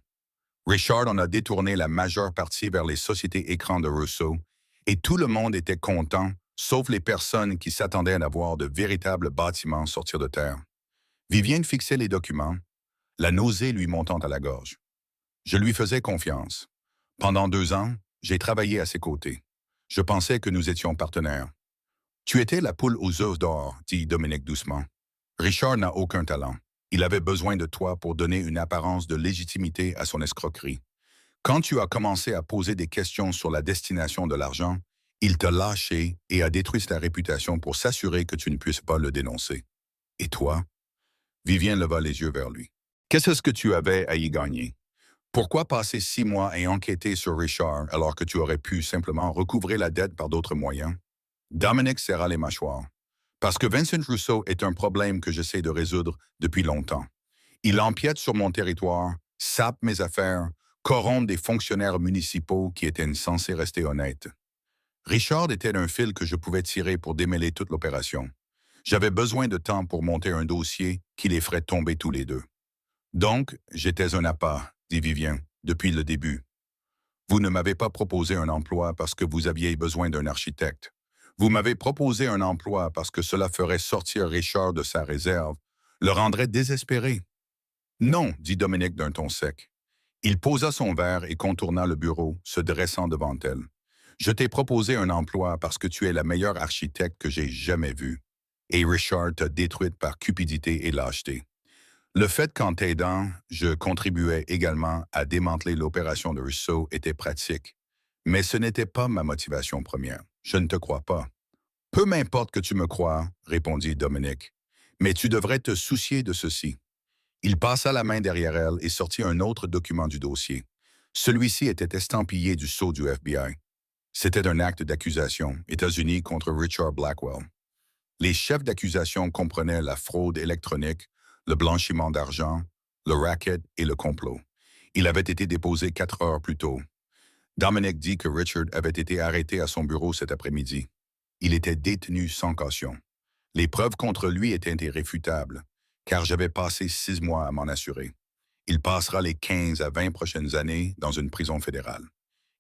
Richard en a détourné la majeure partie vers les sociétés écrans de Russo, et tout le monde était content, sauf les personnes qui s'attendaient à voir de véritables bâtiments sortir de terre. Vivienne fixait les documents, la nausée lui montant à la gorge. Je lui faisais confiance. Pendant 2 ans, j'ai travaillé à ses côtés. Je pensais que nous étions partenaires. Tu étais la poule aux œufs d'or, dit Dominique doucement. Richard n'a aucun talent. Il avait besoin de toi pour donner une apparence de légitimité à son escroquerie. Quand tu as commencé à poser des questions sur la destination de l'argent, il t'a lâché et a détruit ta réputation pour s'assurer que tu ne puisses pas le dénoncer. Et toi? Vivienne leva les yeux vers lui. Qu'est-ce que tu avais à y gagner? Pourquoi passer 6 mois et enquêter sur Richard alors que tu aurais pu simplement recouvrer la dette par d'autres moyens? Dominique serra les mâchoires. Parce que Vincent Rousseau est un problème que j'essaie de résoudre depuis longtemps. Il empiète sur mon territoire, sape mes affaires, corrompt des fonctionnaires municipaux qui étaient censés rester honnêtes. Richard était un fil que je pouvais tirer pour démêler toute l'opération. J'avais besoin de temps pour monter un dossier qui les ferait tomber tous les deux. Donc, j'étais un appât, dit Vivien, depuis le début. Vous ne m'avez pas proposé un emploi parce que vous aviez besoin d'un architecte. Vous m'avez proposé un emploi parce que cela ferait sortir Richard de sa réserve, le rendrait désespéré. Non, dit Dominique d'un ton sec. Il posa son verre et contourna le bureau, se dressant devant elle. Je t'ai proposé un emploi parce que tu es la meilleure architecte que j'ai jamais vue. Et Richard t'a détruite par cupidité et lâcheté. Le fait qu'en t'aidant, je contribuais également à démanteler l'opération de Rousseau était pratique. Mais ce n'était pas ma motivation première. Je ne te crois pas. Peu m'importe que tu me crois, répondit Dominique. Mais tu devrais te soucier de ceci. Il passa la main derrière elle et sortit un autre document du dossier. Celui-ci était estampillé du sceau du FBI. C'était un acte d'accusation, États-Unis contre Richard Blackwell. Les chefs d'accusation comprenaient la fraude électronique, le blanchiment d'argent, le racket et le complot. Il avait été déposé 4 heures plus tôt. Dominic dit que Richard avait été arrêté à son bureau cet après-midi. Il était détenu sans caution. Les preuves contre lui étaient irréfutables, car j'avais passé 6 mois à m'en assurer. Il passera les 15 à 20 prochaines années dans une prison fédérale.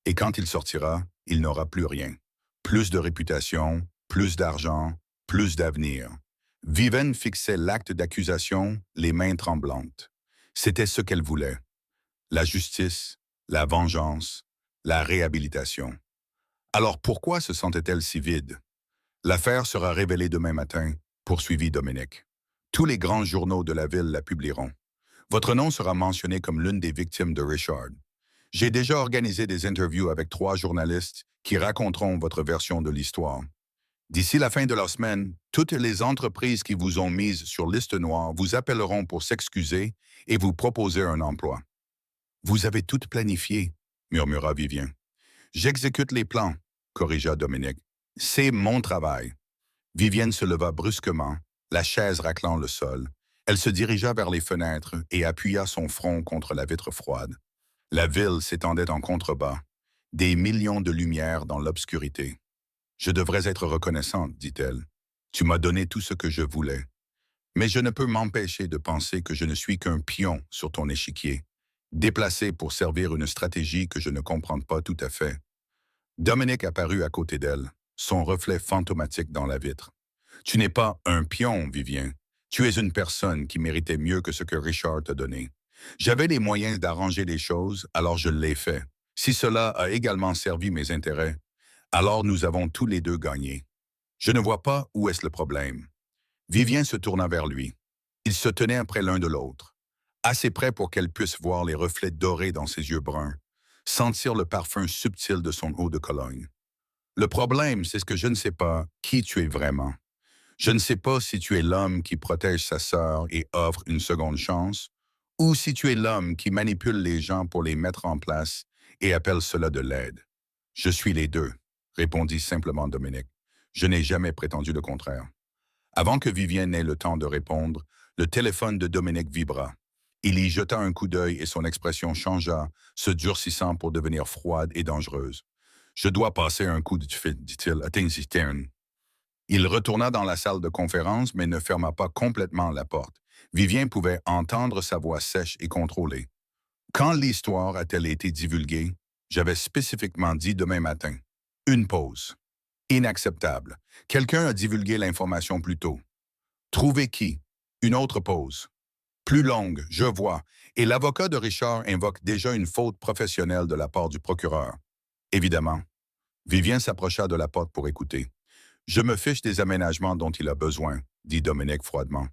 Et quand il sortira, il n'aura plus rien. Plus de réputation, plus d'argent, plus d'avenir. Vivienne fixait l'acte d'accusation, les mains tremblantes. C'était ce qu'elle voulait. La justice, la vengeance, la réhabilitation. Alors pourquoi se sentait-elle si vide? L'affaire sera révélée demain matin, poursuivit Dominique. Tous les grands journaux de la ville la publieront. Votre nom sera mentionné comme l'une des victimes de Richard. J'ai déjà organisé des interviews avec 3 journalistes qui raconteront votre version de l'histoire. D'ici la fin de la semaine, toutes les entreprises qui vous ont mises sur liste noire vous appelleront pour s'excuser et vous proposer un emploi. Vous avez tout planifié, murmura Vivien. J'exécute les plans, corrigea Dominique. C'est mon travail. Vivienne se leva brusquement, la chaise raclant le sol. Elle se dirigea vers les fenêtres et appuya son front contre la vitre froide. La ville s'étendait en contrebas, des millions de lumières dans l'obscurité. Je devrais être reconnaissante, dit-elle. Tu m'as donné tout ce que je voulais. Mais je ne peux m'empêcher de penser que je ne suis qu'un pion sur ton échiquier, déplacé pour servir une stratégie que je ne comprends pas tout à fait. Dominique apparut à côté d'elle, son reflet fantomatique dans la vitre. Tu n'es pas un pion, Vivien. Tu es une personne qui méritait mieux que ce que Richard t'a donné. J'avais les moyens d'arranger les choses, alors je l'ai fait. Si cela a également servi mes intérêts, alors nous avons tous les deux gagné. Je ne vois pas où est-ce le problème. Vivien se tourna vers lui. Ils se tenaient près l'un de l'autre, assez près pour qu'elle puisse voir les reflets dorés dans ses yeux bruns, sentir le parfum subtil de son eau de Cologne. Le problème, c'est que je ne sais pas qui tu es vraiment. Je ne sais pas si tu es l'homme qui protège sa sœur et offre une seconde chance, ou si tu es l'homme qui manipule les gens pour les mettre en place et appelle cela de l'aide. Je suis les deux, répondit simplement Dominique. Je n'ai jamais prétendu le contraire. Avant que Vivienne n'ait le temps de répondre, le téléphone de Dominique vibra. Il y jeta un coup d'œil et son expression changea, se durcissant pour devenir froide et dangereuse. « Je dois passer un coup de fil, dit-il, à Tinsitern. » Il retourna dans la salle de conférence, mais ne ferma pas complètement la porte. Vivien pouvait entendre sa voix sèche et contrôlée. Quand l'histoire a-t-elle été divulguée, j'avais spécifiquement dit demain matin. Une pause. Inacceptable. Quelqu'un a divulgué l'information plus tôt. Trouver qui? Une autre pause. Plus longue, je vois, et l'avocat de Richard invoque déjà une faute professionnelle de la part du procureur. Évidemment. Vivien s'approcha de la porte pour écouter. Je me fiche des aménagements dont il a besoin, dit Dominique froidement.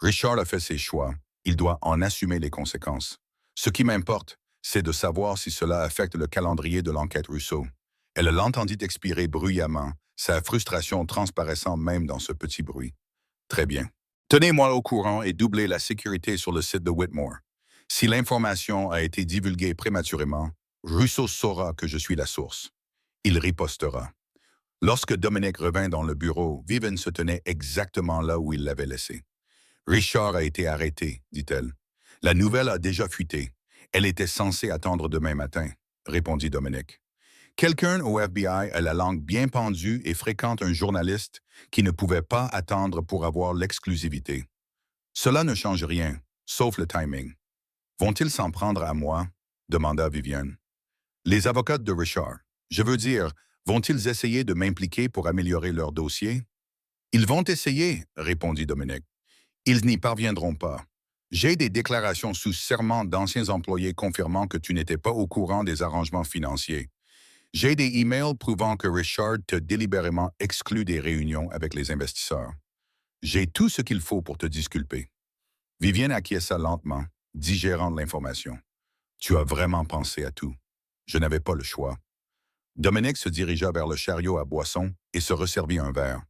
Richard a fait ses choix. Il doit en assumer les conséquences. Ce qui m'importe, c'est de savoir si cela affecte le calendrier de l'enquête Rousseau. Elle l'entendit expirer bruyamment, sa frustration transparaissant même dans ce petit bruit. Très bien. Tenez-moi au courant et doublez la sécurité sur le site de Whitmore. Si l'information a été divulguée prématurément, Rousseau saura que je suis la source. Il ripostera. Lorsque Dominique revint dans le bureau, Vivian se tenait exactement là où il l'avait laissé. Richard a été arrêté, dit-elle. La nouvelle a déjà fuité. Elle était censée attendre demain matin, répondit Dominique. Quelqu'un au FBI a la langue bien pendue et fréquente un journaliste qui ne pouvait pas attendre pour avoir l'exclusivité. Cela ne change rien, sauf le timing. Vont-ils s'en prendre à moi? Demanda Viviane. Les avocats de Richard. Je veux dire, vont-ils essayer de m'impliquer pour améliorer leur dossier? Ils vont essayer, répondit Dominique. Ils n'y parviendront pas. J'ai des déclarations sous serment d'anciens employés confirmant que tu n'étais pas au courant des arrangements financiers. J'ai des emails prouvant que Richard t'a délibérément exclu des réunions avec les investisseurs. J'ai tout ce qu'il faut pour te disculper. Vivienne acquiesça lentement, digérant l'information. Tu as vraiment pensé à tout. Je n'avais pas le choix. Dominique se dirigea vers le chariot à boisson et se resservit un verre.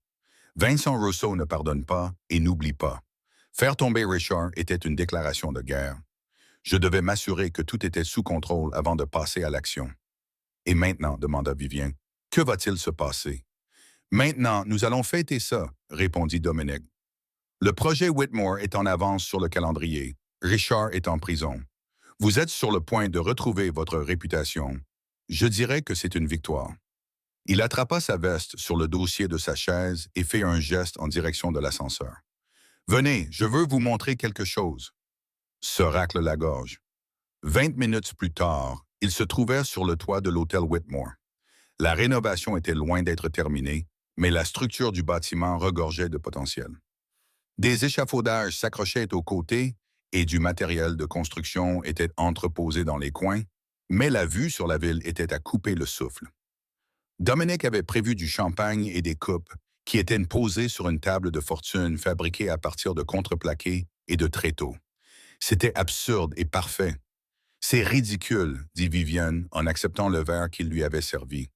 Vincent Rousseau ne pardonne pas et n'oublie pas. Faire tomber Richard était une déclaration de guerre. Je devais m'assurer que tout était sous contrôle avant de passer à l'action. Et maintenant, demanda Vivien, que va-t-il se passer? Maintenant, nous allons fêter ça, répondit Dominique. Le projet Whitmore est en avance sur le calendrier. Richard est en prison. Vous êtes sur le point de retrouver votre réputation. Je dirais que c'est une victoire. Il attrapa sa veste sur le dossier de sa chaise et fit un geste en direction de l'ascenseur. Venez, je veux vous montrer quelque chose. Se racle la gorge. 20 minutes plus tard, il se trouvait sur le toit de l'hôtel Whitmore. La rénovation était loin d'être terminée, mais la structure du bâtiment regorgeait de potentiel. Des échafaudages s'accrochaient aux côtés et du matériel de construction était entreposé dans les coins, mais la vue sur la ville était à couper le souffle. Dominique avait prévu du champagne et des coupes qui étaient posées sur une table de fortune fabriquée à partir de contreplaqué et de tréteaux. C'était absurde et parfait. C'est ridicule, dit Viviane en acceptant le verre qu'il lui avait servi.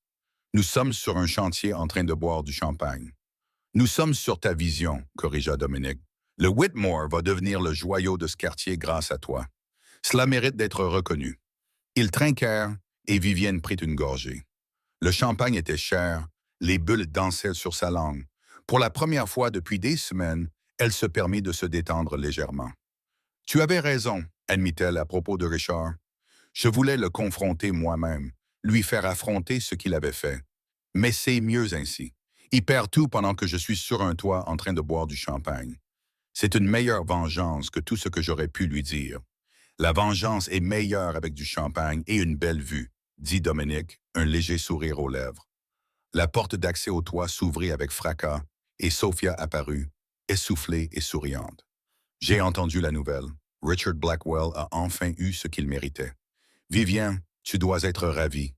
Nous sommes sur un chantier en train de boire du champagne. Nous sommes sur ta vision, corrigea Dominique. Le Whitmore va devenir le joyau de ce quartier grâce à toi. Cela mérite d'être reconnu. Ils trinquèrent et Viviane prit une gorgée. Le champagne était cher, les bulles dansaient sur sa langue. Pour la première fois depuis des semaines, elle se permit de se détendre légèrement. Tu avais raison, admit-elle à propos de Richard. Je voulais le confronter moi-même, lui faire affronter ce qu'il avait fait. Mais c'est mieux ainsi. Il perd tout pendant que je suis sur un toit en train de boire du champagne. C'est une meilleure vengeance que tout ce que j'aurais pu lui dire. La vengeance est meilleure avec du champagne et une belle vue, dit Dominique, un léger sourire aux lèvres. La porte d'accès au toit s'ouvrit avec fracas et Sophia apparut, essoufflée et souriante. J'ai entendu la nouvelle. Richard Blackwell a enfin eu ce qu'il méritait. Vivian, tu dois être ravi.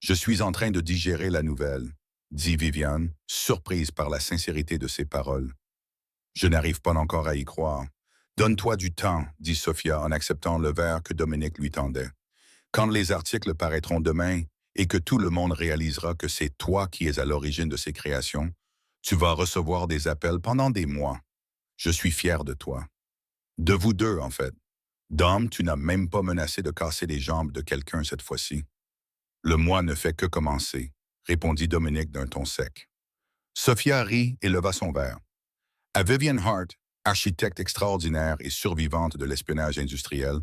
Je suis en train de digérer la nouvelle, dit Viviane, surprise par la sincérité de ses paroles. Je n'arrive pas encore à y croire. Donne-toi du temps, dit Sophia en acceptant le verre que Dominique lui tendait. Quand les articles paraîtront demain et que tout le monde réalisera que c'est toi qui es à l'origine de ces créations, tu vas recevoir des appels pendant des mois. Je suis fier de toi. De vous deux, en fait. Dom, tu n'as même pas menacé de casser les jambes de quelqu'un cette fois-ci. Le mois ne fait que commencer, répondit Dominique d'un ton sec. Sophia rit et leva son verre. À Vivian Hart, architecte extraordinaire et survivante de l'espionnage industriel,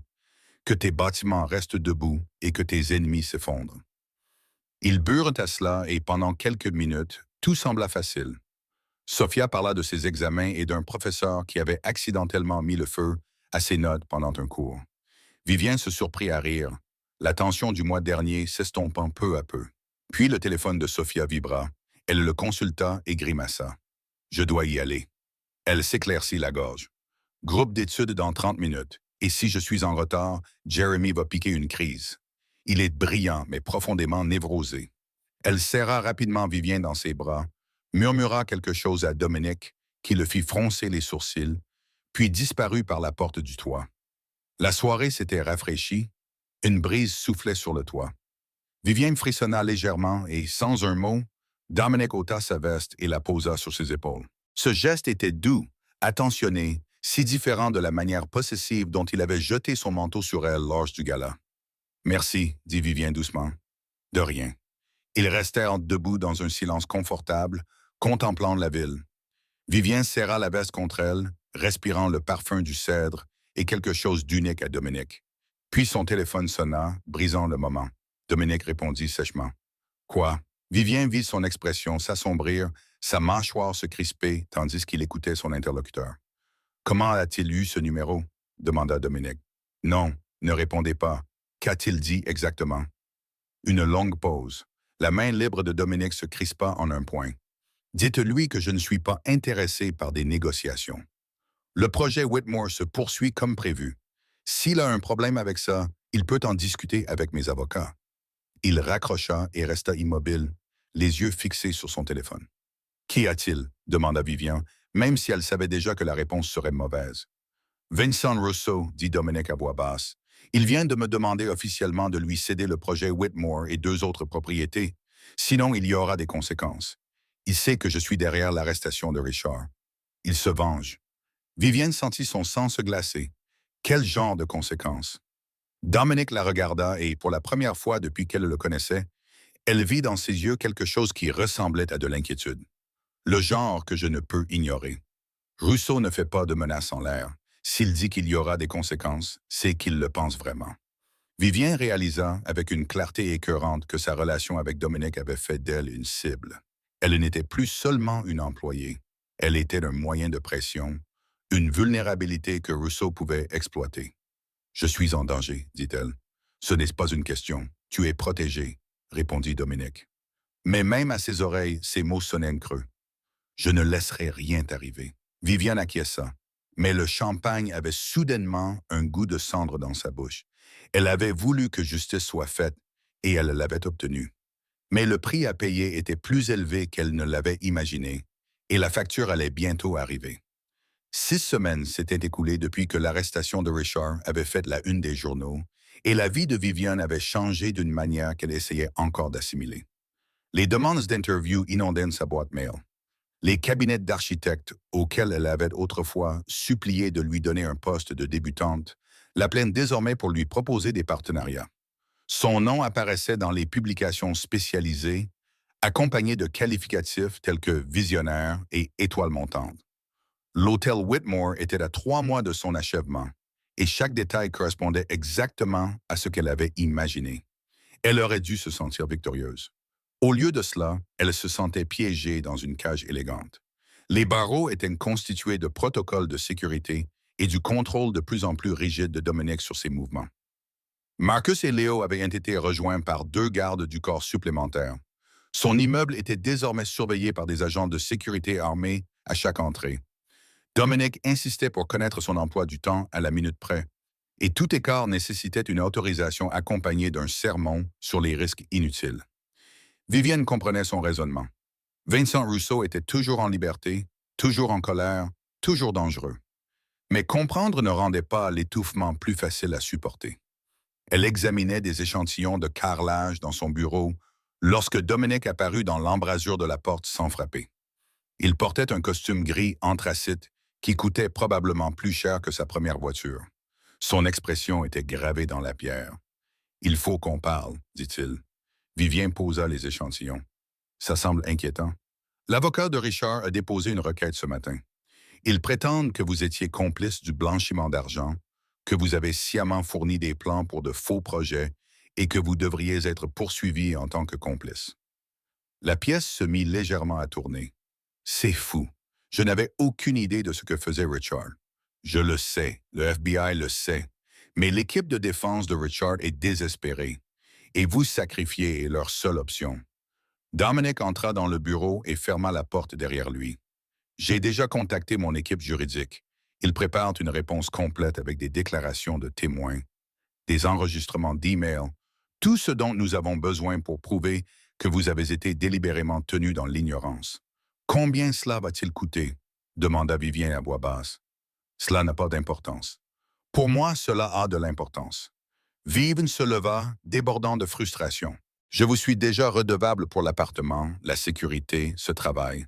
que tes bâtiments restent debout et que tes ennemis s'effondrent. Ils burent à cela et pendant quelques minutes, tout sembla facile. Sophia parla de ses examens et d'un professeur qui avait accidentellement mis le feu à ses notes pendant un cours. Vivien se surprit à rire, la tension du mois dernier s'estompant peu à peu. Puis le téléphone de Sophia vibra. Elle le consulta et grimaça. « Je dois y aller. » Elle s'éclaircit la gorge. « Groupe d'études dans 30 minutes. Et si je suis en retard, Jeremy va piquer une crise. Il est brillant, mais profondément névrosé. » Elle serra rapidement Vivien dans ses bras, murmura quelque chose à Dominique, qui le fit froncer les sourcils, puis disparut par la porte du toit. La soirée s'était rafraîchie, une brise soufflait sur le toit. Vivien frissonna légèrement et, sans un mot, Dominique ôta sa veste et la posa sur ses épaules. Ce geste était doux, attentionné, si différent de la manière possessive dont il avait jeté son manteau sur elle lors du gala. « Merci, dit Vivien doucement. De rien. » Ils restèrent debout dans un silence confortable, contemplant la ville. Vivien serra la veste contre elle, respirant le parfum du cèdre et quelque chose d'unique à Dominique. Puis son téléphone sonna, brisant le moment. Dominique répondit sèchement. Quoi? Vivien vit son expression s'assombrir, sa mâchoire se crisper tandis qu'il écoutait son interlocuteur. Comment a-t-il eu ce numéro? Demanda Dominique. Non, ne répondez pas. Qu'a-t-il dit exactement? Une longue pause. La main libre de Dominique se crispa en un point. Dites-lui que je ne suis pas intéressé par des négociations. Le projet Whitmore se poursuit comme prévu. S'il a un problème avec ça, il peut en discuter avec mes avocats. Il raccrocha et resta immobile, les yeux fixés sur son téléphone. Qu'y a-t-il? Demanda Vivien, même si elle savait déjà que la réponse serait mauvaise. Vincent Rousseau, dit Dominique à voix basse. Il vient de me demander officiellement de lui céder le projet Whitmore et 2 autres propriétés. Sinon, il y aura des conséquences. Il sait que je suis derrière l'arrestation de Richard. Il se venge. Vivienne sentit son sang se glacer. Quel genre de conséquences? Dominique la regarda et, pour la première fois depuis qu'elle le connaissait, elle vit dans ses yeux quelque chose qui ressemblait à de l'inquiétude. Le genre que je ne peux ignorer. Rousseau ne fait pas de menaces en l'air. S'il dit qu'il y aura des conséquences, c'est qu'il le pense vraiment. Vivien réalisa, avec une clarté écœurante, que sa relation avec Dominique avait fait d'elle une cible. Elle n'était plus seulement une employée. Elle était un moyen de pression, une vulnérabilité que Rousseau pouvait exploiter. « Je suis en danger, dit-elle. Ce n'est pas une question. Tu es protégé, répondit Dominique. Mais même à ses oreilles, ces mots sonnaient creux. Je ne laisserai rien t'arriver. Viviane acquiesça. Mais le champagne avait soudainement un goût de cendre dans sa bouche. Elle avait voulu que justice soit faite, et elle l'avait obtenue. Mais le prix à payer était plus élevé qu'elle ne l'avait imaginé, et la facture allait bientôt arriver. 6 semaines s'étaient écoulées depuis que l'arrestation de Richard avait fait la une des journaux, et la vie de Viviane avait changé d'une manière qu'elle essayait encore d'assimiler. Les demandes d'interview inondaient sa boîte mail. Les cabinets d'architectes auxquels elle avait autrefois supplié de lui donner un poste de débutante l'appelaient désormais pour lui proposer des partenariats. Son nom apparaissait dans les publications spécialisées, accompagné de qualificatifs tels que visionnaire et étoile montante. L'hôtel Whitmore était à 3 mois de son achèvement, et chaque détail correspondait exactement à ce qu'elle avait imaginé. Elle aurait dû se sentir victorieuse. Au lieu de cela, elle se sentait piégée dans une cage élégante. Les barreaux étaient constitués de protocoles de sécurité et du contrôle de plus en plus rigide de Dominique sur ses mouvements. Marcus et Léo avaient été rejoints par 2 gardes du corps supplémentaires. Son immeuble était désormais surveillé par des agents de sécurité armés à chaque entrée. Dominique insistait pour connaître son emploi du temps à la minute près, et tout écart nécessitait une autorisation accompagnée d'un sermon sur les risques inutiles. Vivienne comprenait son raisonnement. Vincent Rousseau était toujours en liberté, toujours en colère, toujours dangereux. Mais comprendre ne rendait pas l'étouffement plus facile à supporter. Elle examinait des échantillons de carrelage dans son bureau lorsque Dominique apparut dans l'embrasure de la porte sans frapper. Il portait un costume gris anthracite qui coûtait probablement plus cher que sa première voiture. Son expression était gravée dans la pierre. « Il faut qu'on parle, dit-il. » Vivien posa les échantillons. « Ça semble inquiétant. » L'avocat de Richard a déposé une requête ce matin. Ils prétendent que vous étiez complice du blanchiment d'argent, que vous avez sciemment fourni des plans pour de faux projets et que vous devriez être poursuivi en tant que complice. La pièce se mit légèrement à tourner. C'est fou. Je n'avais aucune idée de ce que faisait Richard. Je le sais, le FBI le sait, mais l'équipe de défense de Richard est désespérée, et vous sacrifier est leur seule option. Dominic entra dans le bureau et ferma la porte derrière lui. J'ai déjà contacté mon équipe juridique. Ils préparent une réponse complète avec des déclarations de témoins, des enregistrements d'emails, tout ce dont nous avons besoin pour prouver que vous avez été délibérément tenu dans l'ignorance. Combien cela va-t-il coûter? Demanda Vivien à voix basse. Cela n'a pas d'importance. Pour moi, cela a de l'importance. Vivian se leva, débordant de frustration. Je vous suis déjà redevable pour l'appartement, la sécurité, ce travail.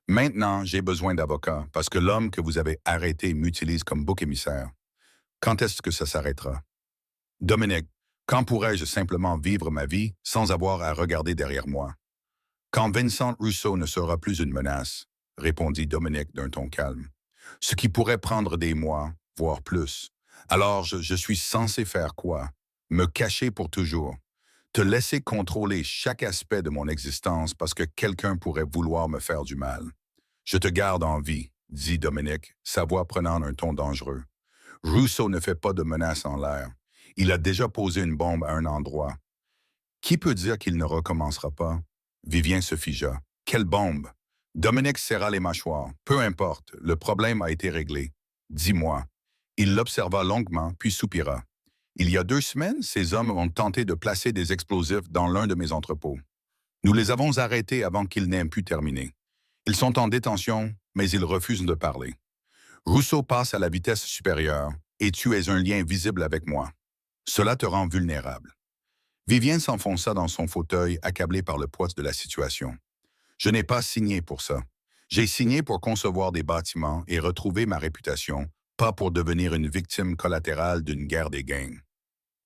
Maintenant, j'ai besoin d'avocat parce que l'homme que vous avez arrêté m'utilise comme bouc émissaire. Quand est-ce que ça s'arrêtera? Dominique, Quand pourrais-je simplement vivre ma vie sans avoir à regarder derrière moi? Quand Vincent Rousseau ne sera plus une menace, répondit Dominique d'un ton calme. Ce qui pourrait prendre des mois, voire plus. Alors je suis censé faire quoi? Me cacher pour toujours. Te laisser contrôler chaque aspect de mon existence parce que quelqu'un pourrait vouloir me faire du mal. Je te garde en vie, dit Dominique, sa voix prenant un ton dangereux. Rousseau ne fait pas de menaces en l'air. Il a déjà posé une bombe à un endroit. Qui peut dire qu'il ne recommencera pas? Vivien se figea. Quelle bombe! Dominique serra les mâchoires. Peu importe, le problème a été réglé. Dis-moi. Il l'observa longuement, puis soupira. Il y a 2 semaines, ces hommes ont tenté de placer des explosifs dans l'un de mes entrepôts. Nous les avons arrêtés avant qu'ils n'aient pu terminer. Ils sont en détention, mais ils refusent de parler. Rousseau passe à la vitesse supérieure, et tu es un lien visible avec moi. Cela te rend vulnérable. Vivien s'enfonça dans son fauteuil, accablé par le poids de la situation. Je n'ai pas signé pour ça. J'ai signé pour concevoir des bâtiments et retrouver ma réputation, pas pour devenir une victime collatérale d'une guerre des gangs.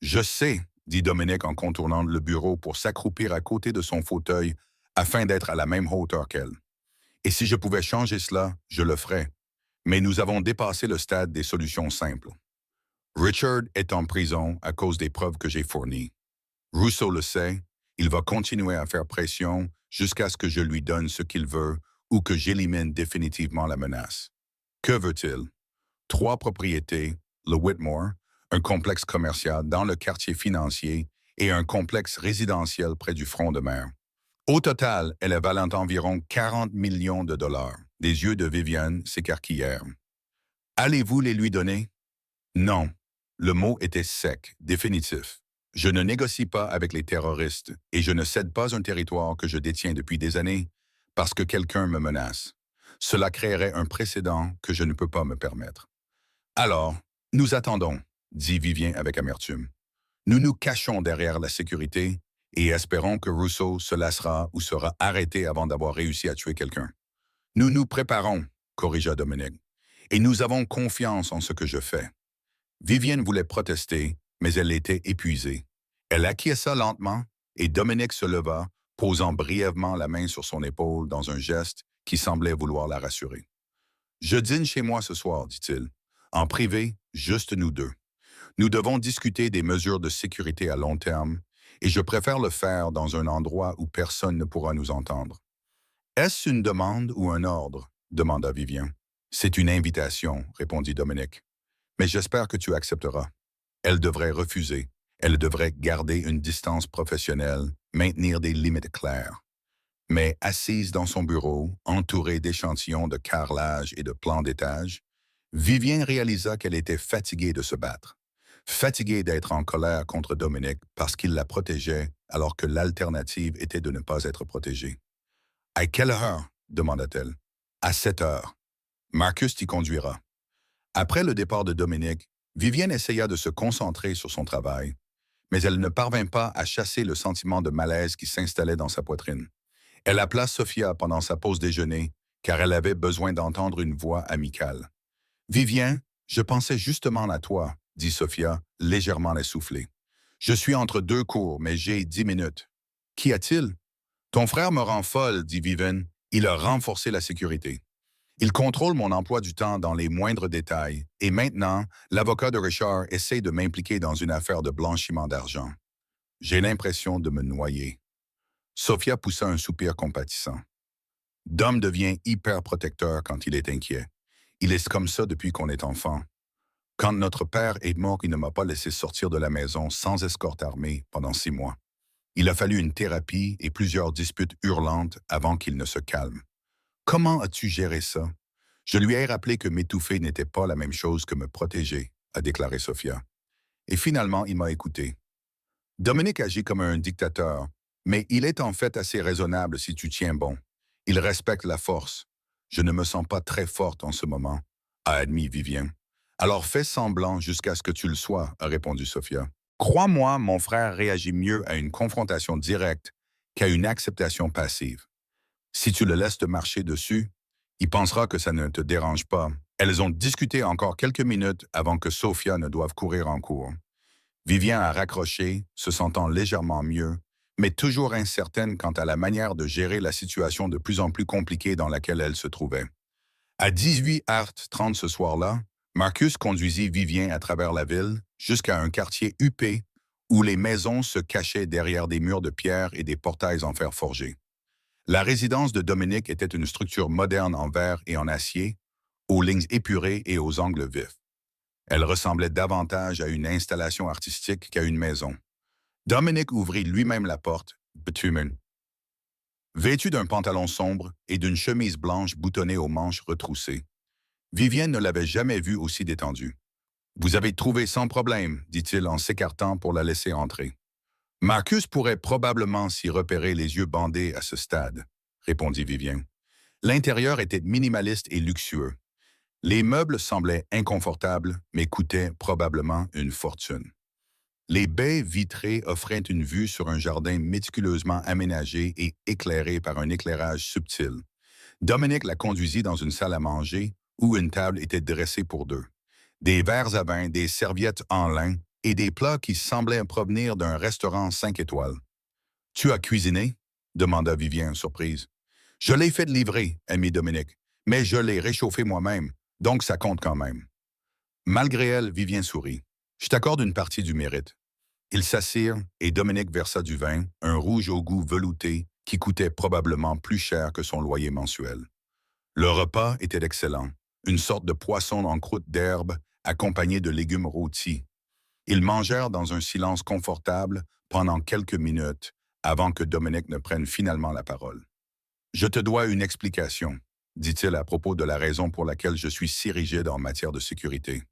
Je sais, dit Dominique en contournant le bureau pour s'accroupir à côté de son fauteuil afin d'être à la même hauteur qu'elle. Et si je pouvais changer cela, je le ferais. Mais nous avons dépassé le stade des solutions simples. Richard est en prison à cause des preuves que j'ai fournies. Rousseau le sait, il va continuer à faire pression jusqu'à ce que je lui donne ce qu'il veut ou que j'élimine définitivement la menace. Que veut-il? 3 propriétés, le Whitmore, un complexe commercial dans le quartier financier et un complexe résidentiel près du front de mer. Au total, elle est valant environ 40 millions de dollars. Les yeux de Viviane s'écarquillèrent. Allez-vous les lui donner? Non. Le mot était sec, définitif. Je ne négocie pas avec les terroristes et je ne cède pas un territoire que je détiens depuis des années parce que quelqu'un me menace. Cela créerait un précédent que je ne peux pas me permettre. Alors, nous attendons, dit Vivien avec amertume. Nous nous cachons derrière la sécurité et espérons que Rousseau se lassera ou sera arrêté avant d'avoir réussi à tuer quelqu'un. Nous nous préparons, corrigea Dominique, et nous avons confiance en ce que je fais. Vivienne voulait protester, mais elle était épuisée. Elle acquiesça lentement et Dominique se leva, posant brièvement la main sur son épaule dans un geste qui semblait vouloir la rassurer. « Je dîne chez moi ce soir, dit-il. En privé, juste nous deux. Nous devons discuter des mesures de sécurité à long terme et je préfère le faire dans un endroit où personne ne pourra nous entendre. » « Est-ce une demande ou un ordre? » demanda Vivien. « C'est une invitation, répondit Dominique. Mais j'espère que tu accepteras. Elle devrait refuser. Elle devrait garder une distance professionnelle, maintenir des limites claires. Mais assise dans son bureau, entourée d'échantillons de carrelage et de plans d'étage, Vivien réalisa qu'elle était fatiguée de se battre. Fatiguée d'être en colère contre Dominique parce qu'il la protégeait alors que l'alternative était de ne pas être protégée. « À quelle heure? » demanda-t-elle. « À 7 heures. Marcus t'y conduira. » Après le départ de Dominique, Vivienne essaya de se concentrer sur son travail, mais elle ne parvint pas à chasser le sentiment de malaise qui s'installait dans sa poitrine. Elle appela Sophia pendant sa pause déjeuner, car elle avait besoin d'entendre une voix amicale. « Vivienne, je pensais justement à toi, » dit Sophia, légèrement essoufflée. « Je suis entre 2 cours, mais j'ai 10 minutes. »« Qu'y a-t-il? »« Ton frère me rend folle, » dit Vivienne. « Il a renforcé la sécurité. Il contrôle mon emploi du temps dans les moindres détails, et maintenant, l'avocat de Richard essaie de m'impliquer dans une affaire de blanchiment d'argent. J'ai l'impression de me noyer. » Sophia poussa un soupir compatissant. Dom devient hyper protecteur quand il est inquiet. Il est comme ça depuis qu'on est enfant. Quand notre père est mort, il ne m'a pas laissé sortir de la maison sans escorte armée pendant 6 mois. Il a fallu une thérapie et plusieurs disputes hurlantes avant qu'il ne se calme. Comment as-tu géré ça? Je lui ai rappelé que m'étouffer n'était pas la même chose que me protéger, a déclaré Sophia. Et finalement, il m'a écouté. Dominique agit comme un dictateur, mais il est en fait assez raisonnable si tu tiens bon. Il respecte la force. Je ne me sens pas très forte en ce moment, a admis Vivien. Alors fais semblant jusqu'à ce que tu le sois, a répondu Sophia. Crois-moi, mon frère réagit mieux à une confrontation directe qu'à une acceptation passive. Si tu le laisses te marcher dessus, il pensera que ça ne te dérange pas. Elles ont discuté encore quelques minutes avant que Sophia ne doive courir en cours. Vivien a raccroché, se sentant légèrement mieux, mais toujours incertaine quant à la manière de gérer la situation de plus en plus compliquée dans laquelle elle se trouvait. À 18h30 ce soir-là, Marcus conduisit Vivien à travers la ville jusqu'à un quartier huppé où les maisons se cachaient derrière des murs de pierre et des portails en fer forgé. La résidence de Dominique était une structure moderne en verre et en acier, aux lignes épurées et aux angles vifs. Elle ressemblait davantage à une installation artistique qu'à une maison. Dominique ouvrit lui-même la porte, bitumen. Vêtu d'un pantalon sombre et d'une chemise blanche boutonnée aux manches retroussées, Vivienne ne l'avait jamais vu aussi détendu. « Vous avez trouvé sans problème, dit-il en s'écartant pour la laisser entrer. Marcus pourrait probablement s'y repérer les yeux bandés à ce stade, répondit Vivien. L'intérieur était minimaliste et luxueux. Les meubles semblaient inconfortables, mais coûtaient probablement une fortune. Les baies vitrées offraient une vue sur un jardin méticuleusement aménagé et éclairé par un éclairage subtil. Dominique la conduisit dans une salle à manger où une table était dressée pour deux. Des verres à vin, des serviettes en lin et des plats qui semblaient provenir d'un restaurant 5 étoiles. « Tu as cuisiné ?» demanda Vivien, surprise. « Je l'ai fait livrer, ami Dominique, mais je l'ai réchauffé moi-même, donc ça compte quand même. » Malgré elle, Vivien sourit. « Je t'accorde une partie du mérite. » Ils s'assirent et Dominique versa du vin, un rouge au goût velouté qui coûtait probablement plus cher que son loyer mensuel. Le repas était excellent, une sorte de poisson en croûte d'herbe accompagné de légumes rôtis. Ils mangèrent dans un silence confortable pendant quelques minutes avant que Dominique ne prenne finalement la parole. « Je te dois une explication, dit-il à propos de la raison pour laquelle je suis si rigide en matière de sécurité.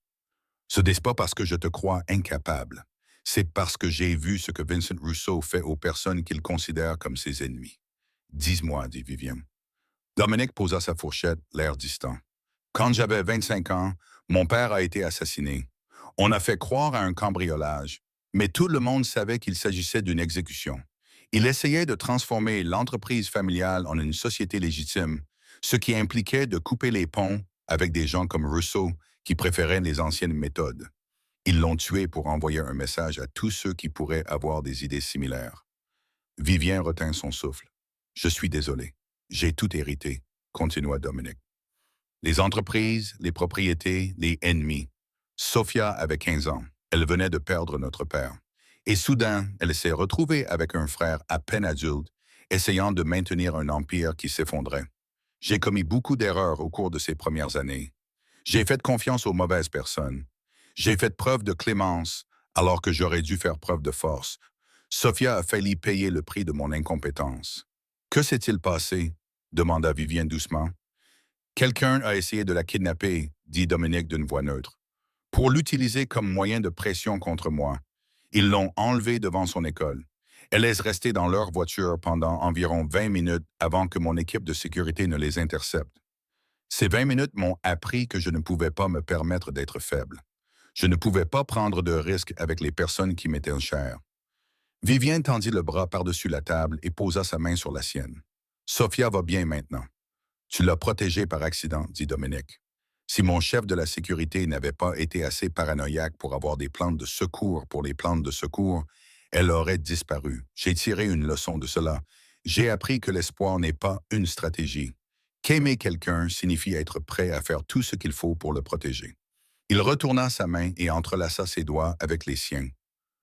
Ce n'est pas parce que je te crois incapable. C'est parce que j'ai vu ce que Vincent Rousseau fait aux personnes qu'il considère comme ses ennemis. Dis-moi, dit Vivien. Dominique posa sa fourchette, l'air distant. Quand j'avais 25 ans, mon père a été assassiné. On a fait croire à un cambriolage, mais tout le monde savait qu'il s'agissait d'une exécution. Il essayait de transformer l'entreprise familiale en une société légitime, ce qui impliquait de couper les ponts avec des gens comme Rousseau qui préféraient les anciennes méthodes. Ils l'ont tué pour envoyer un message à tous ceux qui pourraient avoir des idées similaires. Vivien retint son souffle. « Je suis désolé. J'ai tout hérité, » continua Dominique. Les entreprises, les propriétés, les ennemis. Sophia avait 15 ans. Elle venait de perdre notre père. Et soudain, elle s'est retrouvée avec un frère à peine adulte, essayant de maintenir un empire qui s'effondrait. J'ai commis beaucoup d'erreurs au cours de ces premières années. J'ai fait confiance aux mauvaises personnes. J'ai fait preuve de clémence alors que j'aurais dû faire preuve de force. Sophia a failli payer le prix de mon incompétence. « Que s'est-il passé ?» demanda Vivien doucement. « Quelqu'un a essayé de la kidnapper, » dit Dominique d'une voix neutre, « pour l'utiliser comme moyen de pression contre moi. Ils l'ont enlevée devant son école. Elle est restée dans leur voiture pendant environ 20 minutes avant que mon équipe de sécurité ne les intercepte. Ces 20 minutes m'ont appris que je ne pouvais pas me permettre d'être faible. Je ne pouvais pas prendre de risques avec les personnes qui m'étaient chères. » Vivien tendit le bras par-dessus la table et posa sa main sur la sienne. « Sophia va bien maintenant. »« Tu l'as protégée par accident, » dit Dominique. « Si mon chef de la sécurité n'avait pas été assez paranoïaque pour avoir des plantes de secours pour les plantes de secours, elle aurait disparu. J'ai tiré une leçon de cela. J'ai appris que l'espoir n'est pas une stratégie. Qu'aimer quelqu'un signifie être prêt à faire tout ce qu'il faut pour le protéger. » Il retourna sa main et entrelaça ses doigts avec les siens.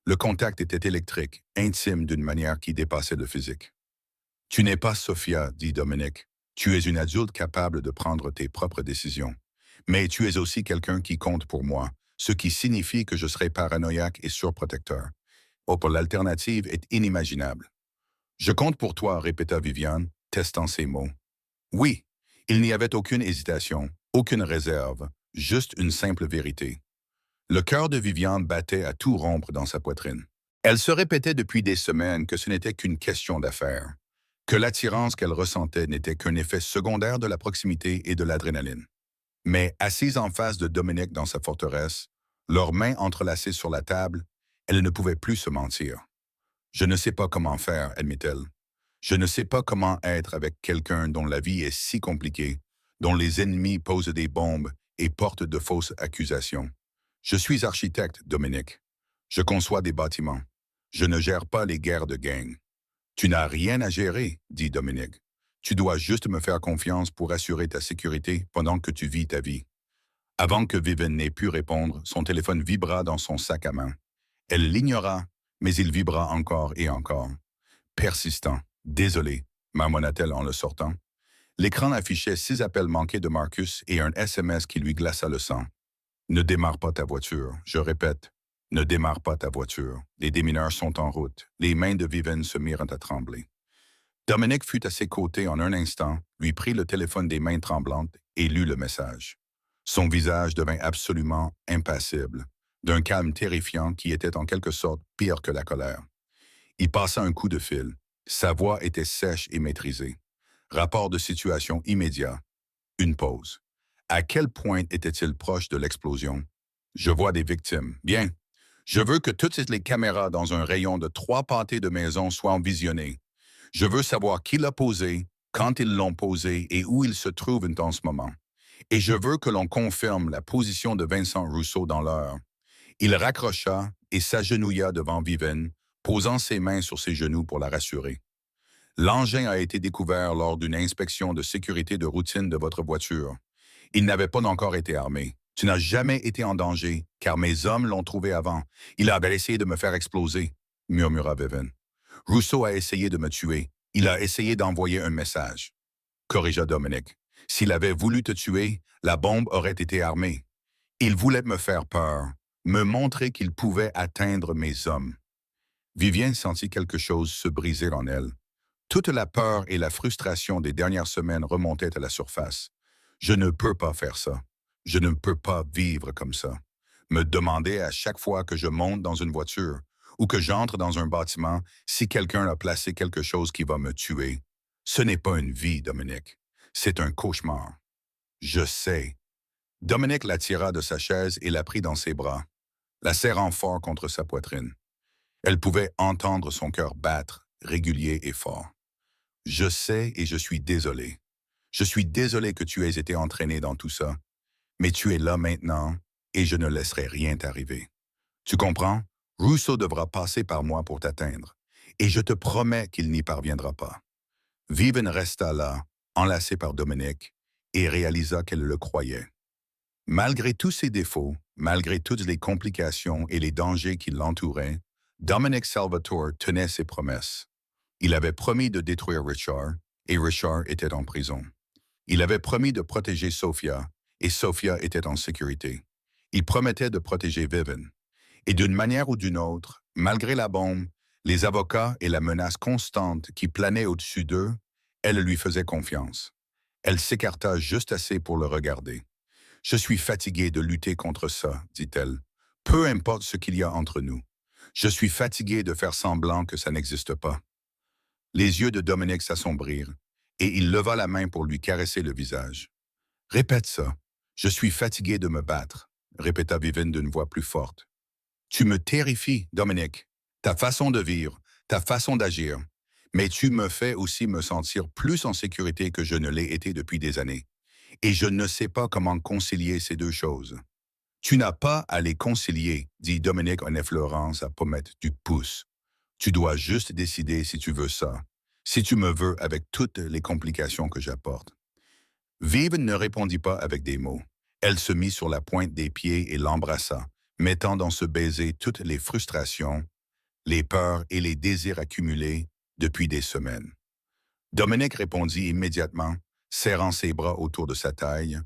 Le contact était électrique, intime d'une manière qui dépassait le physique. « Tu n'es pas Sophia, » dit Dominique. « Tu es une adulte capable de prendre tes propres décisions. Mais tu es aussi quelqu'un qui compte pour moi, ce qui signifie que je serai paranoïaque et surprotecteur. Oh, l'alternative est inimaginable. »« Je compte pour toi, » répéta Viviane, testant ses mots. Oui, il n'y avait aucune hésitation, aucune réserve, juste une simple vérité. Le cœur de Viviane battait à tout rompre dans sa poitrine. Elle se répétait depuis des semaines que ce n'était qu'une question d'affaires, que l'attirance qu'elle ressentait n'était qu'un effet secondaire de la proximité et de l'adrénaline. Mais assise en face de Dominique dans sa forteresse, leurs mains entrelacées sur la table, elle ne pouvait plus se mentir. « Je ne sais pas comment faire, » admit-elle. « Je ne sais pas comment être avec quelqu'un dont la vie est si compliquée, dont les ennemis posent des bombes et portent de fausses accusations. Je suis architecte, Dominique. Je conçois des bâtiments. Je ne gère pas les guerres de gang. Tu n'as rien à gérer, dit Dominique. Tu dois juste me faire confiance pour assurer ta sécurité pendant que tu vis ta vie. Avant que Vivian n'ait pu répondre, son téléphone vibra dans son sac à main. Elle l'ignora, mais il vibra encore et encore. Persistant. Désolé, marmonna-t-elle en le sortant. L'écran affichait 6 appels manqués de Marcus et un SMS qui lui glaça le sang. Ne démarre pas ta voiture, je répète. Ne démarre pas ta voiture. Les démineurs sont en route. Les mains de Vivian se mirent à trembler. Dominique fut à ses côtés en un instant, lui prit le téléphone des mains tremblantes et lut le message. Son visage devint absolument impassible, d'un calme terrifiant qui était en quelque sorte pire que la colère. Il passa un coup de fil. Sa voix était sèche et maîtrisée. Rapport de situation immédiat. Une pause. À quel point était-il proche de l'explosion? Je vois des victimes. Bien. Je veux que toutes les caméras dans un rayon de 3 pâtés de maison soient visionnées. Je veux savoir qui l'a posé, quand ils l'ont posé et où ils se trouvent en ce moment. Et je veux que l'on confirme la position de Vincent Rousseau dans l'heure. Il raccrocha et s'agenouilla devant Vivian, posant ses mains sur ses genoux pour la rassurer. L'engin a été découvert lors d'une inspection de sécurité de routine de votre voiture. Il n'avait pas encore été armé. Tu n'as jamais été en danger, car mes hommes l'ont trouvé avant. Il avait essayé de me faire exploser, murmura Vivian. Rousseau a essayé de me tuer. Il a essayé d'envoyer un message, corrigea Dominique. S'il avait voulu te tuer, la bombe aurait été armée. Il voulait me faire peur, me montrer qu'il pouvait atteindre mes hommes. Vivian sentit quelque chose se briser en elle. Toute la peur et la frustration des dernières semaines remontaient à la surface. Je ne peux pas faire ça. Je ne peux pas vivre comme ça. Me demander à chaque fois que je monte dans une voiture ou que j'entre dans un bâtiment si quelqu'un a placé quelque chose qui va me tuer. Ce n'est pas une vie, Dominique. C'est un cauchemar. Je sais. Dominique la tira de sa chaise et la prit dans ses bras, la serrant fort contre sa poitrine. Elle pouvait entendre son cœur battre, régulier et fort. Je sais et je suis désolé. Je suis désolé que tu aies été entraîné dans tout ça, mais tu es là maintenant et je ne laisserai rien t'arriver. Tu comprends? Rousseau devra passer par moi pour t'atteindre, et je te promets qu'il n'y parviendra pas. Vivian resta là, enlacée par Dominique, et réalisa qu'elle le croyait. Malgré tous ses défauts, malgré toutes les complications et les dangers qui l'entouraient, Dominique Salvatore tenait ses promesses. Il avait promis de détruire Richard, et Richard était en prison. Il avait promis de protéger Sophia, et Sophia était en sécurité. Il promettait de protéger Vivian. Et d'une manière ou d'une autre, malgré la bombe, les avocats et la menace constante qui planait au-dessus d'eux, elle lui faisait confiance. Elle s'écarta juste assez pour le regarder. « Je suis fatiguée de lutter contre ça, dit-elle. Peu importe ce qu'il y a entre nous. Je suis fatiguée de faire semblant que ça n'existe pas. » Les yeux de Dominique s'assombrirent, et il leva la main pour lui caresser le visage. « Répète ça. Je suis fatigué de me battre, » répéta Vivian d'une voix plus forte. « Tu me terrifies, Dominique. Ta façon de vivre, ta façon d'agir. Mais tu me fais aussi me sentir plus en sécurité que je ne l'ai été depuis des années. Et je ne sais pas comment concilier ces deux choses. » « Tu n'as pas à les concilier, dit Dominique en effleurant sa pommette du pouce. Tu dois juste décider si tu veux ça, si tu me veux avec toutes les complications que j'apporte. » Vivian ne répondit pas avec des mots. Elle se mit sur la pointe des pieds et l'embrassa, mettant dans ce baiser toutes les frustrations, les peurs et les désirs accumulés depuis des semaines. Dominique répondit immédiatement, serrant ses bras autour de sa taille,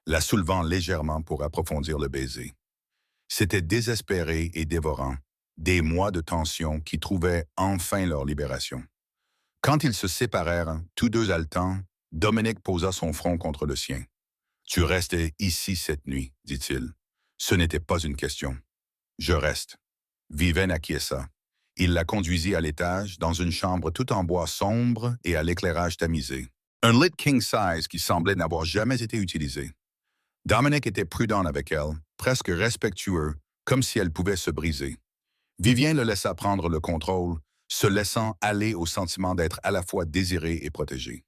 la soulevant légèrement pour approfondir le baiser. C'était désespéré et dévorant, des mois de tension qui trouvaient enfin leur libération. Quand ils se séparèrent, tous deux haletants, Dominique posa son front contre le sien. « Tu restes ici cette nuit, dit-il. Ce n'était pas une question. Je reste. » Vivian acquiesça. Il la conduisit à l'étage, dans une chambre tout en bois sombre et à l'éclairage tamisé. Un lit king size qui semblait n'avoir jamais été utilisé. Dominique était prudent avec elle, presque respectueux, comme si elle pouvait se briser. Vivian le laissa prendre le contrôle, se laissant aller au sentiment d'être à la fois désiré et protégé.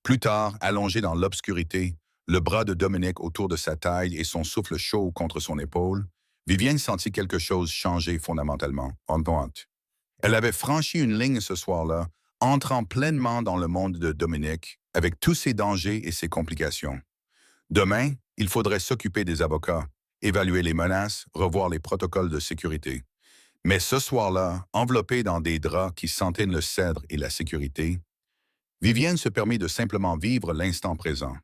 Plus tard, allongé dans l'obscurité, le bras de Dominique autour de sa taille et son souffle chaud contre son épaule, Vivienne sentit quelque chose changer fondamentalement, en pointe. Elle avait franchi une ligne ce soir-là, entrant pleinement dans le monde de Dominique, avec tous ses dangers et ses complications. Demain, il faudrait s'occuper des avocats, évaluer les menaces, revoir les protocoles de sécurité. Mais ce soir-là, enveloppée dans des draps qui sentaient le cèdre et la sécurité, Vivienne se permit de simplement vivre l'instant présent,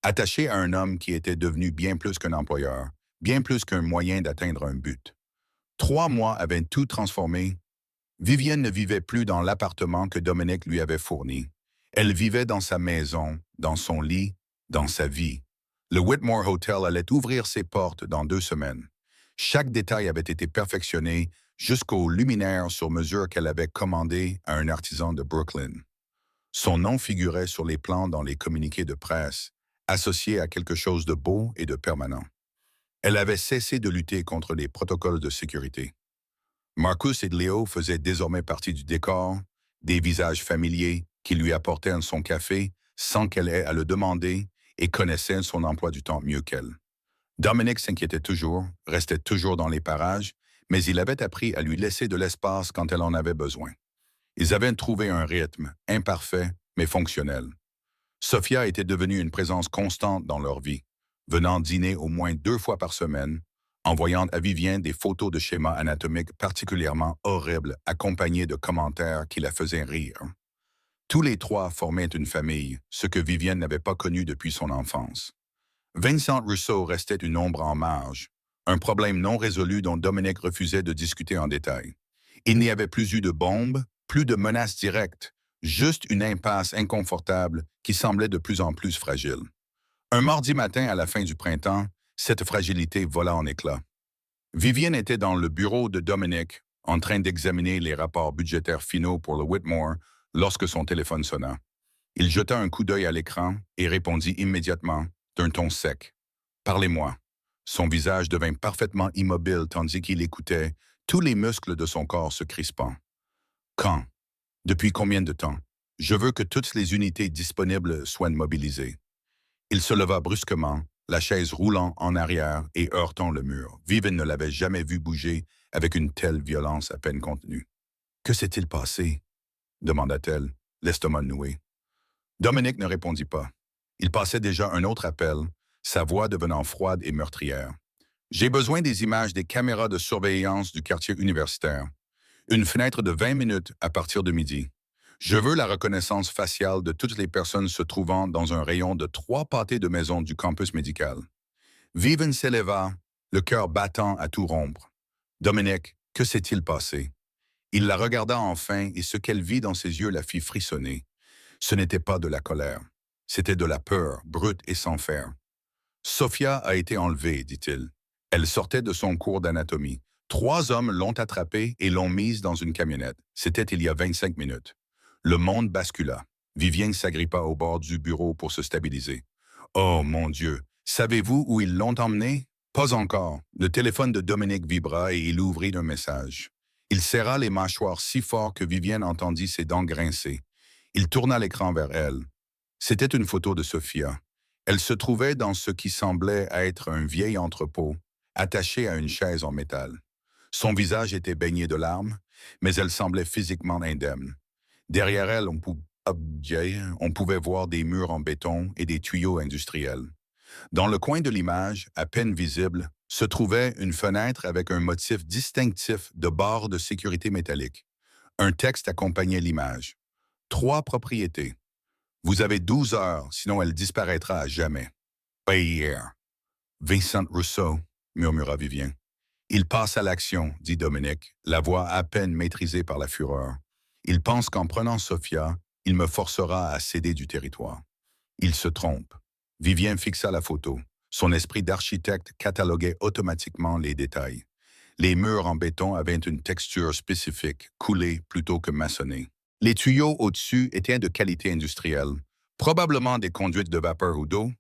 attachée à un homme qui était devenu bien plus qu'un employeur, bien plus qu'un moyen d'atteindre un but. 3 mois avaient tout transformé. Vivienne ne vivait plus dans l'appartement que Dominique lui avait fourni. Elle vivait dans sa maison, dans son lit, dans sa vie. Le Whitmore Hotel allait ouvrir ses portes dans 2 semaines. Chaque détail avait été perfectionné jusqu'au luminaire sur mesure qu'elle avait commandé à un artisan de Brooklyn. Son nom figurait sur les plans dans les communiqués de presse, associé à quelque chose de beau et de permanent. Elle avait cessé de lutter contre les protocoles de sécurité. Marcus et Léo faisaient désormais partie du décor, des visages familiers qui lui apportaient son café sans qu'elle ait à le demander et connaissaient son emploi du temps mieux qu'elle. Dominique s'inquiétait toujours, restait toujours dans les parages, mais il avait appris à lui laisser de l'espace quand elle en avait besoin. Ils avaient trouvé un rythme, imparfait, mais fonctionnel. Sophia était devenue une présence constante dans leur vie, venant dîner au moins 2 fois par semaine, envoyant à Vivienne des photos de schémas anatomiques particulièrement horribles accompagnés de commentaires qui la faisaient rire. Tous les trois formaient une famille, ce que Vivienne n'avait pas connu depuis son enfance. Vincent Rousseau restait une ombre en marge, un problème non résolu dont Dominique refusait de discuter en détail. Il n'y avait plus eu de bombes, plus de menaces directes, juste une impasse inconfortable qui semblait de plus en plus fragile. Un mardi matin à la fin du printemps, cette fragilité vola en éclats. Vivienne était dans le bureau de Dominique, en train d'examiner les rapports budgétaires finaux pour le Whitmore, lorsque son téléphone sonna. Il jeta un coup d'œil à l'écran et répondit immédiatement, d'un ton sec. « Parlez-moi. » Son visage devint parfaitement immobile tandis qu'il écoutait, tous les muscles de son corps se crispant. « Quand? Depuis combien de temps? Je veux que toutes les unités disponibles soient mobilisées. » Il se leva brusquement, la chaise roulant en arrière et heurtant le mur. Vivienne ne l'avait jamais vu bouger avec une telle violence à peine contenue. « Que s'est-il passé? » demanda-t-elle, l'estomac noué. Dominique ne répondit pas. Il passait déjà un autre appel, sa voix devenant froide et meurtrière. « J'ai besoin des images des caméras de surveillance du quartier universitaire. Une fenêtre de 20 minutes à partir de midi. Je veux la reconnaissance faciale de toutes les personnes se trouvant dans un rayon de 3 pâtés de maison du campus médical. » Vivienne s'éleva, le cœur battant à tout rompre. « Dominique, que s'est-il passé? » Il la regarda enfin et ce qu'elle vit dans ses yeux la fit frissonner. Ce n'était pas de la colère. C'était de la peur, brute et sans fer. « Sophia a été enlevée, dit-il. Elle sortait de son cours d'anatomie. 3 hommes l'ont attrapée et l'ont mise dans une camionnette. C'était il y a 25 minutes. Le monde bascula. Vivienne s'agrippa au bord du bureau pour se stabiliser. « Oh, mon Dieu! Savez-vous où ils l'ont emmenée? » « Pas encore. » Le téléphone de Dominique vibra et il ouvrit un message. Il serra les mâchoires si fort que Vivienne entendit ses dents grincer. Il tourna l'écran vers elle. C'était une photo de Sophia. Elle se trouvait dans ce qui semblait être un vieil entrepôt, attaché à une chaise en métal. Son visage était baigné de larmes, mais elle semblait physiquement indemne. Derrière elle, on pouvait voir des murs en béton et des tuyaux industriels. Dans le coin de l'image, à peine visible, se trouvait une fenêtre avec un motif distinctif de barres de sécurité métallique. Un texte accompagnait l'image. 3 propriétés. Vous avez 12 heures, sinon elle disparaîtra à jamais. Pas hier. Vincent Rousseau, murmura Vivienne. Il passe à l'action, dit Dominique, la voix à peine maîtrisée par la fureur. Il pense qu'en prenant Sophia, il me forcera à céder du territoire. Il se trompe. Vivienne fixa la photo. Son esprit d'architecte cataloguait automatiquement les détails. Les murs en béton avaient une texture spécifique, coulée plutôt que maçonnée. Les tuyaux au-dessus étaient de qualité industrielle, probablement des conduites de vapeur ou d'eau.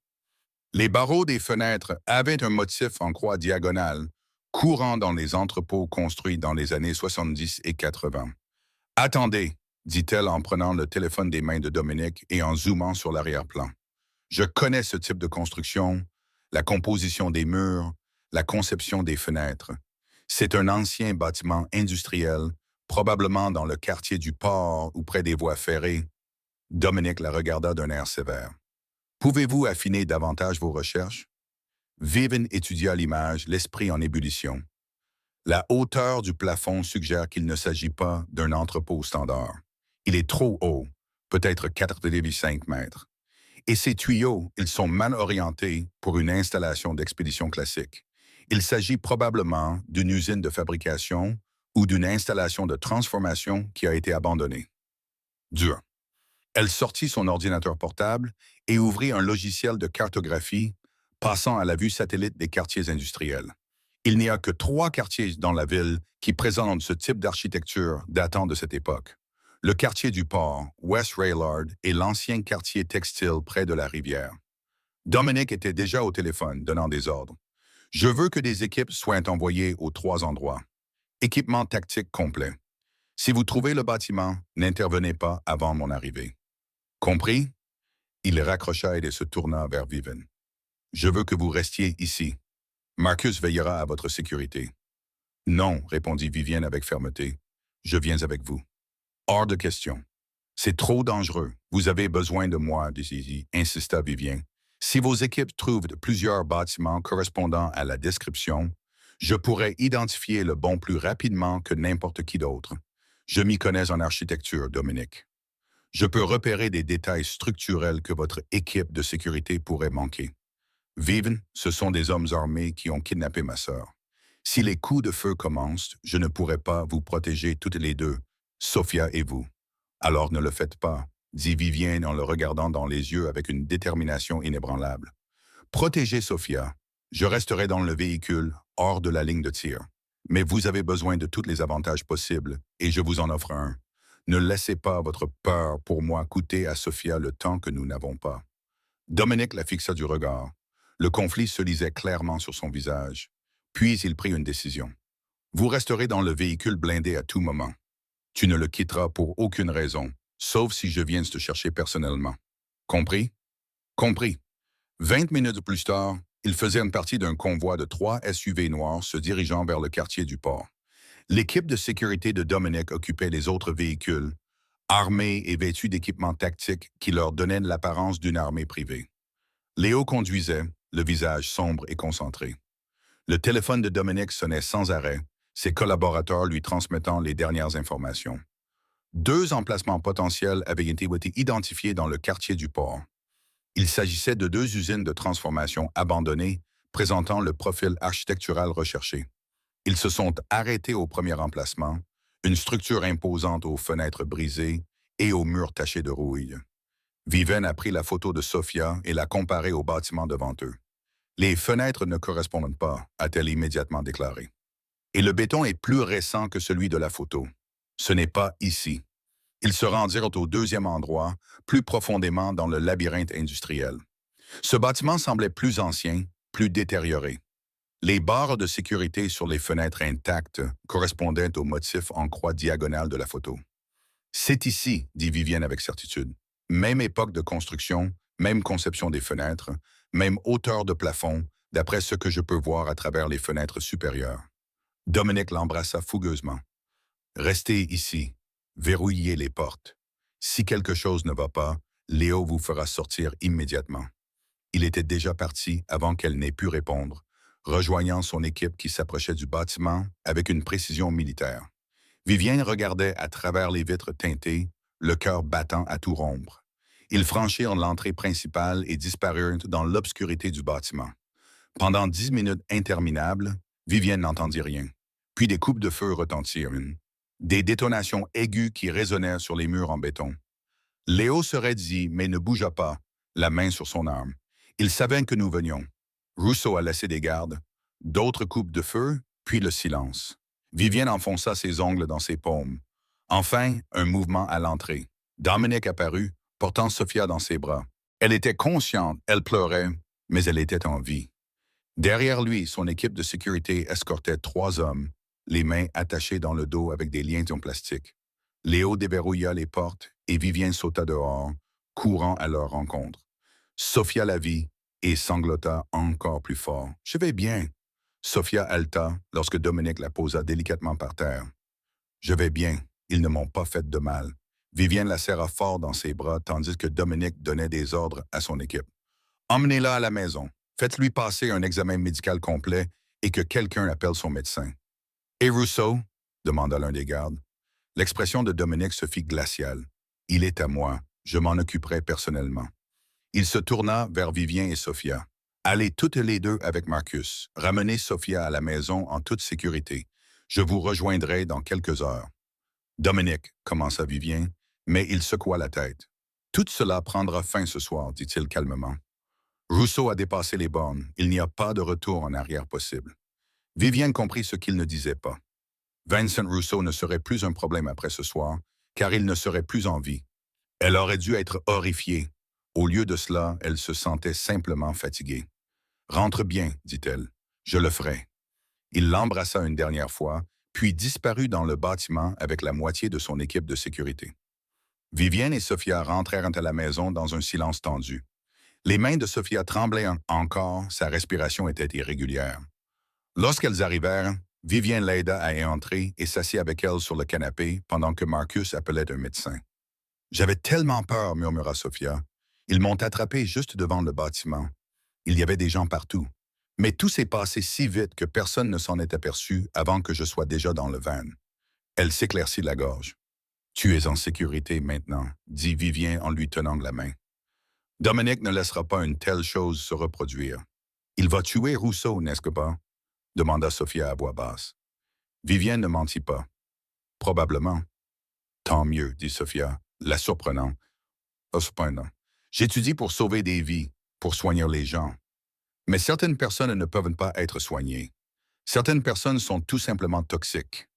Les barreaux des fenêtres avaient un motif en croix diagonale, courant dans les entrepôts construits dans les années 70 et 80. « Attendez, » dit-elle en prenant le téléphone des mains de Dominique et en zoomant sur l'arrière-plan. « Je connais ce type de construction, la composition des murs, la conception des fenêtres. C'est un ancien bâtiment industriel, probablement dans le quartier du port ou près des voies ferrées. Dominique la regarda d'un air sévère. Pouvez-vous affiner davantage vos recherches? Vivian étudia l'image, l'esprit en ébullition. La hauteur du plafond suggère qu'il ne s'agit pas d'un entrepôt standard. Il est trop haut, peut-être 4,5 mètres. Et ces tuyaux, ils sont mal orientés pour une installation d'expédition classique. Il s'agit probablement d'une usine de fabrication ou d'une installation de transformation qui a été abandonnée. Dur. Elle sortit son ordinateur portable et ouvrit un logiciel de cartographie passant à la vue satellite des quartiers industriels. Il n'y a que 3 quartiers dans la ville qui présentent ce type d'architecture datant de cette époque. Le quartier du port, West Raylard, et l'ancien quartier textile près de la rivière. Dominique était déjà au téléphone, donnant des ordres. Je veux que des équipes soient envoyées aux 3 endroits. Équipement tactique complet. Si vous trouvez le bâtiment, n'intervenez pas avant mon arrivée. Compris? Il raccrocha et se tourna vers Vivian. Je veux que vous restiez ici. Marcus veillera à votre sécurité. Non, répondit Vivian avec fermeté. Je viens avec vous. Hors de question. C'est trop dangereux. Vous avez besoin de moi, insista Vivien. Si vos équipes trouvent plusieurs bâtiments correspondant à la description, je pourrais identifier le bon plus rapidement que n'importe qui d'autre. Je m'y connais en architecture, Dominique. Je peux repérer des détails structurels que votre équipe de sécurité pourrait manquer. Vivian, ce sont des hommes armés qui ont kidnappé ma sœur. Si les coups de feu commencent, je ne pourrai pas vous protéger toutes les deux, Sophia et vous. Alors ne le faites pas, dit Vivien en le regardant dans les yeux avec une détermination inébranlable. Protégez Sophia. Je resterai dans le véhicule, hors de la ligne de tir. Mais vous avez besoin de tous les avantages possibles, et je vous en offre un. Ne laissez pas votre peur pour moi coûter à Sophia le temps que nous n'avons pas. Dominique la fixa du regard. Le conflit se lisait clairement sur son visage. Puis il prit une décision. Vous resterez dans le véhicule blindé à tout moment. Tu ne le quitteras pour aucune raison, sauf si je viens te chercher personnellement. Compris? Compris. 20 minutes plus tard, il faisait une partie d'un convoi de 3 SUV noirs se dirigeant vers le quartier du port. L'équipe de sécurité de Dominique occupait les autres véhicules, armés et vêtus d'équipements tactiques qui leur donnaient l'apparence d'une armée privée. Léo conduisait, le visage sombre et concentré. Le téléphone de Dominique sonnait sans arrêt, ses collaborateurs lui transmettant les dernières informations. 2 emplacements potentiels avaient été identifiés dans le quartier du port. Il s'agissait de 2 usines de transformation abandonnées, présentant le profil architectural recherché. Ils se sont arrêtés au premier emplacement, une structure imposante aux fenêtres brisées et aux murs tachés de rouille. Vivian a pris la photo de Sophia et l'a comparée au bâtiment devant eux. Les fenêtres ne correspondent pas, a-t-elle immédiatement déclaré. Et le béton est plus récent que celui de la photo. Ce n'est pas ici. Ils se rendirent au 2e endroit, plus profondément dans le labyrinthe industriel. Ce bâtiment semblait plus ancien, plus détérioré. Les barres de sécurité sur les fenêtres intactes correspondaient au motif en croix diagonale de la photo. C'est ici, dit Vivian avec certitude. Même époque de construction, même conception des fenêtres, même hauteur de plafond, d'après ce que je peux voir à travers les fenêtres supérieures. Dominique l'embrassa fougueusement. Restez ici. Verrouillez les portes. Si quelque chose ne va pas, Léo vous fera sortir immédiatement. Il était déjà parti avant qu'elle n'ait pu répondre, rejoignant son équipe qui s'approchait du bâtiment avec une précision militaire. Vivien regardait à travers les vitres teintées, le cœur battant à tout rompre. Ils franchirent l'entrée principale et disparurent dans l'obscurité du bâtiment. Pendant 10 minutes interminables, Vivien n'entendit rien. Puis des coupes de feu retentirent. Des détonations aiguës qui résonnèrent sur les murs en béton. Léo se raidit, mais ne bougea pas, la main sur son arme. Il savait que nous venions. Rousseau a laissé des gardes, d'autres coupes de feu, puis le silence. Vivian enfonça ses ongles dans ses paumes. Enfin, un mouvement à l'entrée. Dominique apparut, portant Sophia dans ses bras. Elle était consciente, elle pleurait, mais elle était en vie. Derrière lui, son équipe de sécurité escortait 3 hommes, les mains attachées dans le dos avec des liens en plastique. Léo déverrouilla les portes et Vivien sauta dehors, courant à leur rencontre. Sophia la vit et sanglota encore plus fort. « Je vais bien. Sophia haleta lorsque Dominique la posa délicatement par terre. Je vais bien, ils ne m'ont pas fait de mal. Vivienne la serra fort dans ses bras tandis que Dominique donnait des ordres à son équipe. Emmenez-la à la maison, faites-lui passer un examen médical complet et que quelqu'un appelle son médecin. Et Rousseau? Demanda l'un des gardes. L'expression de Dominique se fit glaciale. Il est à moi, je m'en occuperai personnellement. Il se tourna vers Vivien et Sophia. Allez toutes les deux avec Marcus. Ramenez Sophia à la maison en toute sécurité. Je vous rejoindrai dans quelques heures. Dominique, commença Vivien, mais il secoua la tête. Tout cela prendra fin ce soir, dit-il calmement. Rousseau a dépassé les bornes. Il n'y a pas de retour en arrière possible. Vivienne comprit ce qu'il ne disait pas. Vincent Rousseau ne serait plus un problème après ce soir, car il ne serait plus en vie. Elle aurait dû être horrifiée. Au lieu de cela, elle se sentait simplement fatiguée. « Rentre bien, dit-elle. Je le ferai. » Il l'embrassa une dernière fois, puis disparut dans le bâtiment avec la moitié de son équipe de sécurité. Vivienne et Sophia rentrèrent à la maison dans un silence tendu. Les mains de Sophia tremblaient encore, sa respiration était irrégulière. Lorsqu'elles arrivèrent, Vivienne l'aida à y entrer et s'assit avec elle sur le canapé pendant que Marcus appelait un médecin. « J'avais tellement peur, murmura Sophia. Ils m'ont attrapé juste devant le bâtiment. Il y avait des gens partout. Mais tout s'est passé si vite que personne ne s'en est aperçu avant que je sois déjà dans le van. » Elle s'éclaircit la gorge. « Tu es en sécurité maintenant, » dit Vivien en lui tenant la main. « Dominique ne laissera pas une telle chose se reproduire. Il va tuer Rousseau, n'est-ce pas? » demanda Sophia à voix basse. Vivien ne mentit pas. « Probablement. »« Tant mieux, » dit Sophia, la surprenant. « Cependant, j'étudie pour sauver des vies, pour soigner les gens. Mais certaines personnes ne peuvent pas être soignées. Certaines personnes sont tout simplement toxiques.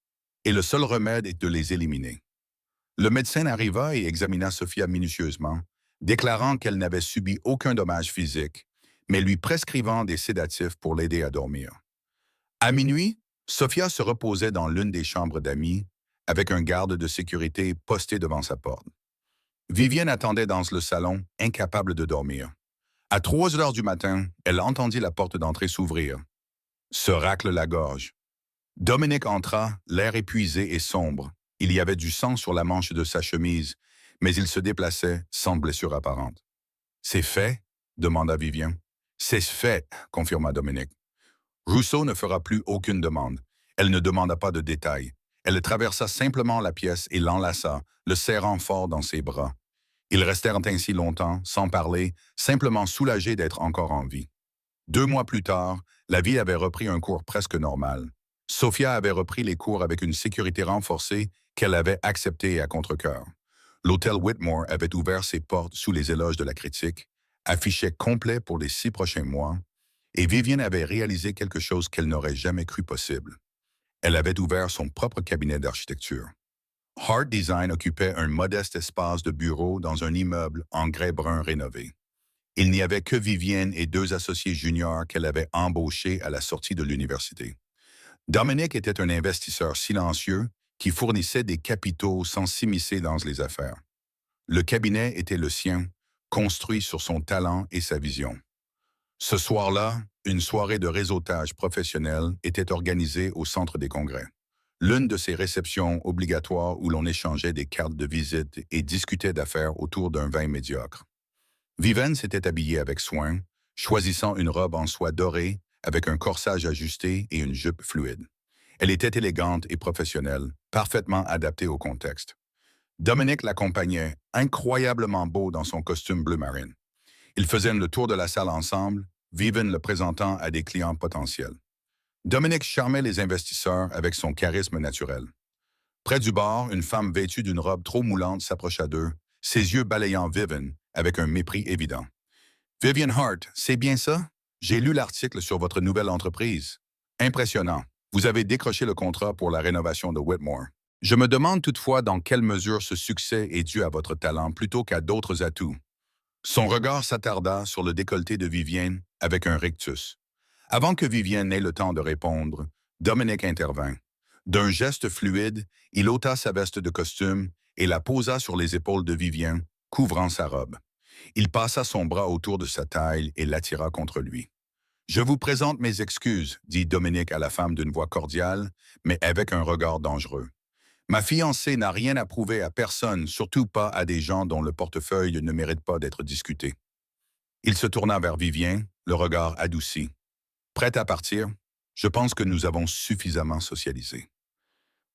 Et le seul remède est de les éliminer. » Le médecin arriva et examina Sophia minutieusement, déclarant qu'elle n'avait subi aucun dommage physique, mais lui prescrivant des sédatifs pour l'aider à dormir. À minuit, Sophia se reposait dans l'une des chambres d'amis, avec un garde de sécurité posté devant sa porte. Vivienne attendait dans le salon, incapable de dormir. À 3 heures du matin, elle entendit la porte d'entrée s'ouvrir. Se racle la gorge. Dominique entra, l'air épuisé et sombre. Il y avait du sang sur la manche de sa chemise, mais il se déplaçait sans blessure apparente. « C'est fait ?» demanda Vivien. « C'est fait », confirma Dominique. Rousseau ne fera plus aucune demande. Elle ne demanda pas de détails. Elle traversa simplement la pièce et l'enlaça, le serrant fort dans ses bras. Ils restèrent ainsi longtemps, sans parler, simplement soulagés d'être encore en vie. 2 mois plus tard, la vie avait repris un cours presque normal. Sophia avait repris les cours avec une sécurité renforcée qu'elle avait acceptée à contre-cœur. L'hôtel Whitmore avait ouvert ses portes sous les éloges de la critique, affichait complet pour les 6 prochains mois, et Vivienne avait réalisé quelque chose qu'elle n'aurait jamais cru possible. Elle avait ouvert son propre cabinet d'architecture. Hart Design occupait un modeste espace de bureau dans un immeuble en grès brun rénové. Il n'y avait que Vivienne et 2 associés juniors qu'elle avait embauchés à la sortie de l'université. Dominique était un investisseur silencieux qui fournissait des capitaux sans s'immiscer dans les affaires. Le cabinet était le sien, construit sur son talent et sa vision. Ce soir-là, une soirée de réseautage professionnel était organisée au Centre des Congrès. L'une de ces réceptions obligatoires où l'on échangeait des cartes de visite et discutait d'affaires autour d'un vin médiocre. Vivienne s'était habillée avec soin, choisissant une robe en soie dorée avec un corsage ajusté et une jupe fluide. Elle était élégante et professionnelle, parfaitement adaptée au contexte. Dominique l'accompagnait, incroyablement beau dans son costume bleu marine. Ils faisaient le tour de la salle ensemble, Vivienne le présentant à des clients potentiels. Dominique charmait les investisseurs avec son charisme naturel. Près du bar, une femme vêtue d'une robe trop moulante s'approcha d'eux, ses yeux balayant Vivienne avec un mépris évident. « Vivienne Hart, c'est bien ça? J'ai lu l'article sur votre nouvelle entreprise. Impressionnant. Vous avez décroché le contrat pour la rénovation de Whitmore. Je me demande toutefois dans quelle mesure ce succès est dû à votre talent plutôt qu'à d'autres atouts. » Son regard s'attarda sur le décolleté de Vivienne avec un rictus. Avant que Vivienne n'ait le temps de répondre, Dominique intervint. D'un geste fluide, il ôta sa veste de costume et la posa sur les épaules de Vivienne, couvrant sa robe. Il passa son bras autour de sa taille et l'attira contre lui. Je vous présente mes excuses, dit Dominique à la femme d'une voix cordiale, mais avec un regard dangereux. Ma fiancée n'a rien à prouver à personne, surtout pas à des gens dont le portefeuille ne mérite pas d'être discuté. Il se tourna vers Vivien, le regard adouci. Prête à partir? Je pense que nous avons suffisamment socialisé.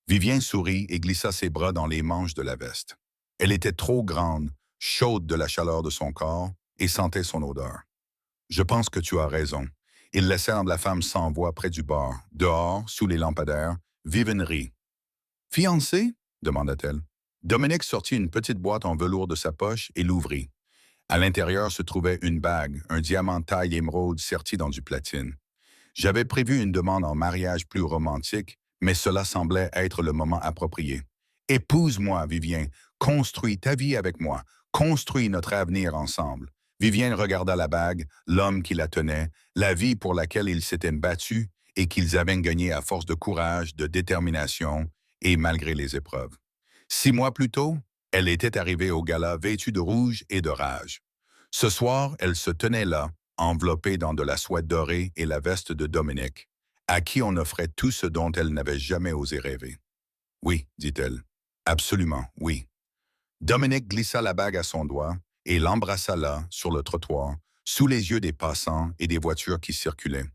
Vivien sourit et glissa ses bras dans les manches de la veste. Elle était trop grande, chaude de la chaleur de son corps, et sentait son odeur. Je pense que tu as raison. Ils laissèrent la femme sans voix près du bar. Dehors, sous les lampadaires, Vivian rit. Fiancé? Demanda-t-elle. Dominique sortit une petite boîte en velours de sa poche et l'ouvrit. À l'intérieur se trouvait une bague, un diamant taille émeraude serti dans du platine. J'avais prévu une demande en mariage plus romantique, mais cela semblait être le moment approprié. Épouse-moi, Vivien. Construis ta vie avec moi. Construis notre avenir ensemble. Vivien regarda la bague, l'homme qui la tenait, la vie pour laquelle ils s'étaient battus et qu'ils avaient gagnée à force de courage, de détermination et malgré les épreuves. 6 mois plus tôt, elle était arrivée au gala vêtue de rouge et de rage. Ce soir, elle se tenait là, enveloppée dans de la soie dorée et la veste de Dominique, à qui on offrait tout ce dont elle n'avait jamais osé rêver. Oui, dit-elle. Absolument, oui. Dominique glissa la bague à son doigt et l'embrassa là, sur le trottoir, sous les yeux des passants et des voitures qui circulaient.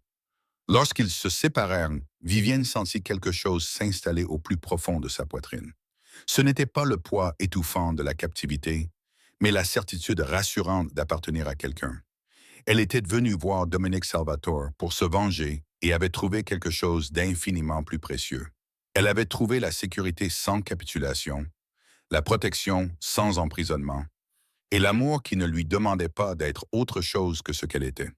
Lorsqu'ils se séparèrent, Vivienne sentit quelque chose s'installer au plus profond de sa poitrine. Ce n'était pas le poids étouffant de la captivité, mais la certitude rassurante d'appartenir à quelqu'un. Elle était venue voir Dominique Salvatore pour se venger et avait trouvé quelque chose d'infiniment plus précieux. Elle avait trouvé la sécurité sans capitulation, la protection sans emprisonnement, et l'amour qui ne lui demandait pas d'être autre chose que ce qu'elle était.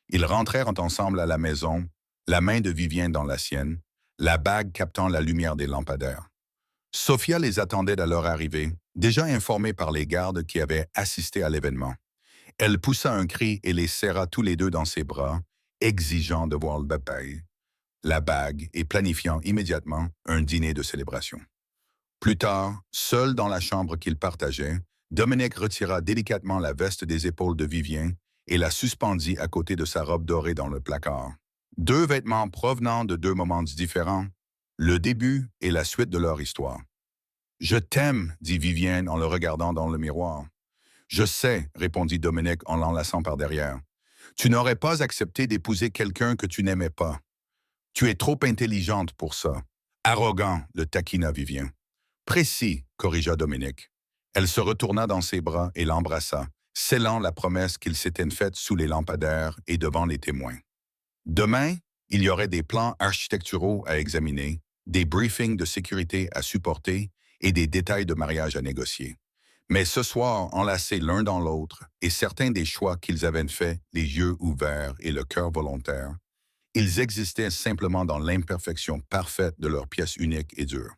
Ils rentrèrent ensemble à la maison, la main de Vivien dans la sienne, la bague captant la lumière des lampadaires. Sophia les attendait à leur arrivée, déjà informée par les gardes qui avaient assisté à l'événement. Elle poussa un cri et les serra tous les deux dans ses bras, exigeant de voir le baptême, la bague et planifiant immédiatement un dîner de célébration. Plus tard, seul dans la chambre qu'ils partageaient, Dominique retira délicatement la veste des épaules de Vivien et la suspendit à côté de sa robe dorée dans le placard. 2 vêtements provenant de 2 moments différents, le début et la suite de leur histoire. « Je t'aime, dit Vivienne en le regardant dans le miroir. « Je sais, répondit Dominique en l'enlaçant par derrière. Tu n'aurais pas accepté d'épouser quelqu'un que tu n'aimais pas. Tu es trop intelligente pour ça. Arrogant, le taquina Vivien. Précis, corrigea Dominique. Elle se retourna dans ses bras et l'embrassa, scellant la promesse qu'ils s'étaient faite sous les lampadaires et devant les témoins. Demain, il y aurait des plans architecturaux à examiner, des briefings de sécurité à supporter et des détails de mariage à négocier. Mais ce soir, enlacés l'un dans l'autre et certains des choix qu'ils avaient faits, les yeux ouverts et le cœur volontaire, ils existaient simplement dans l'imperfection parfaite de leur pièce unique et dure.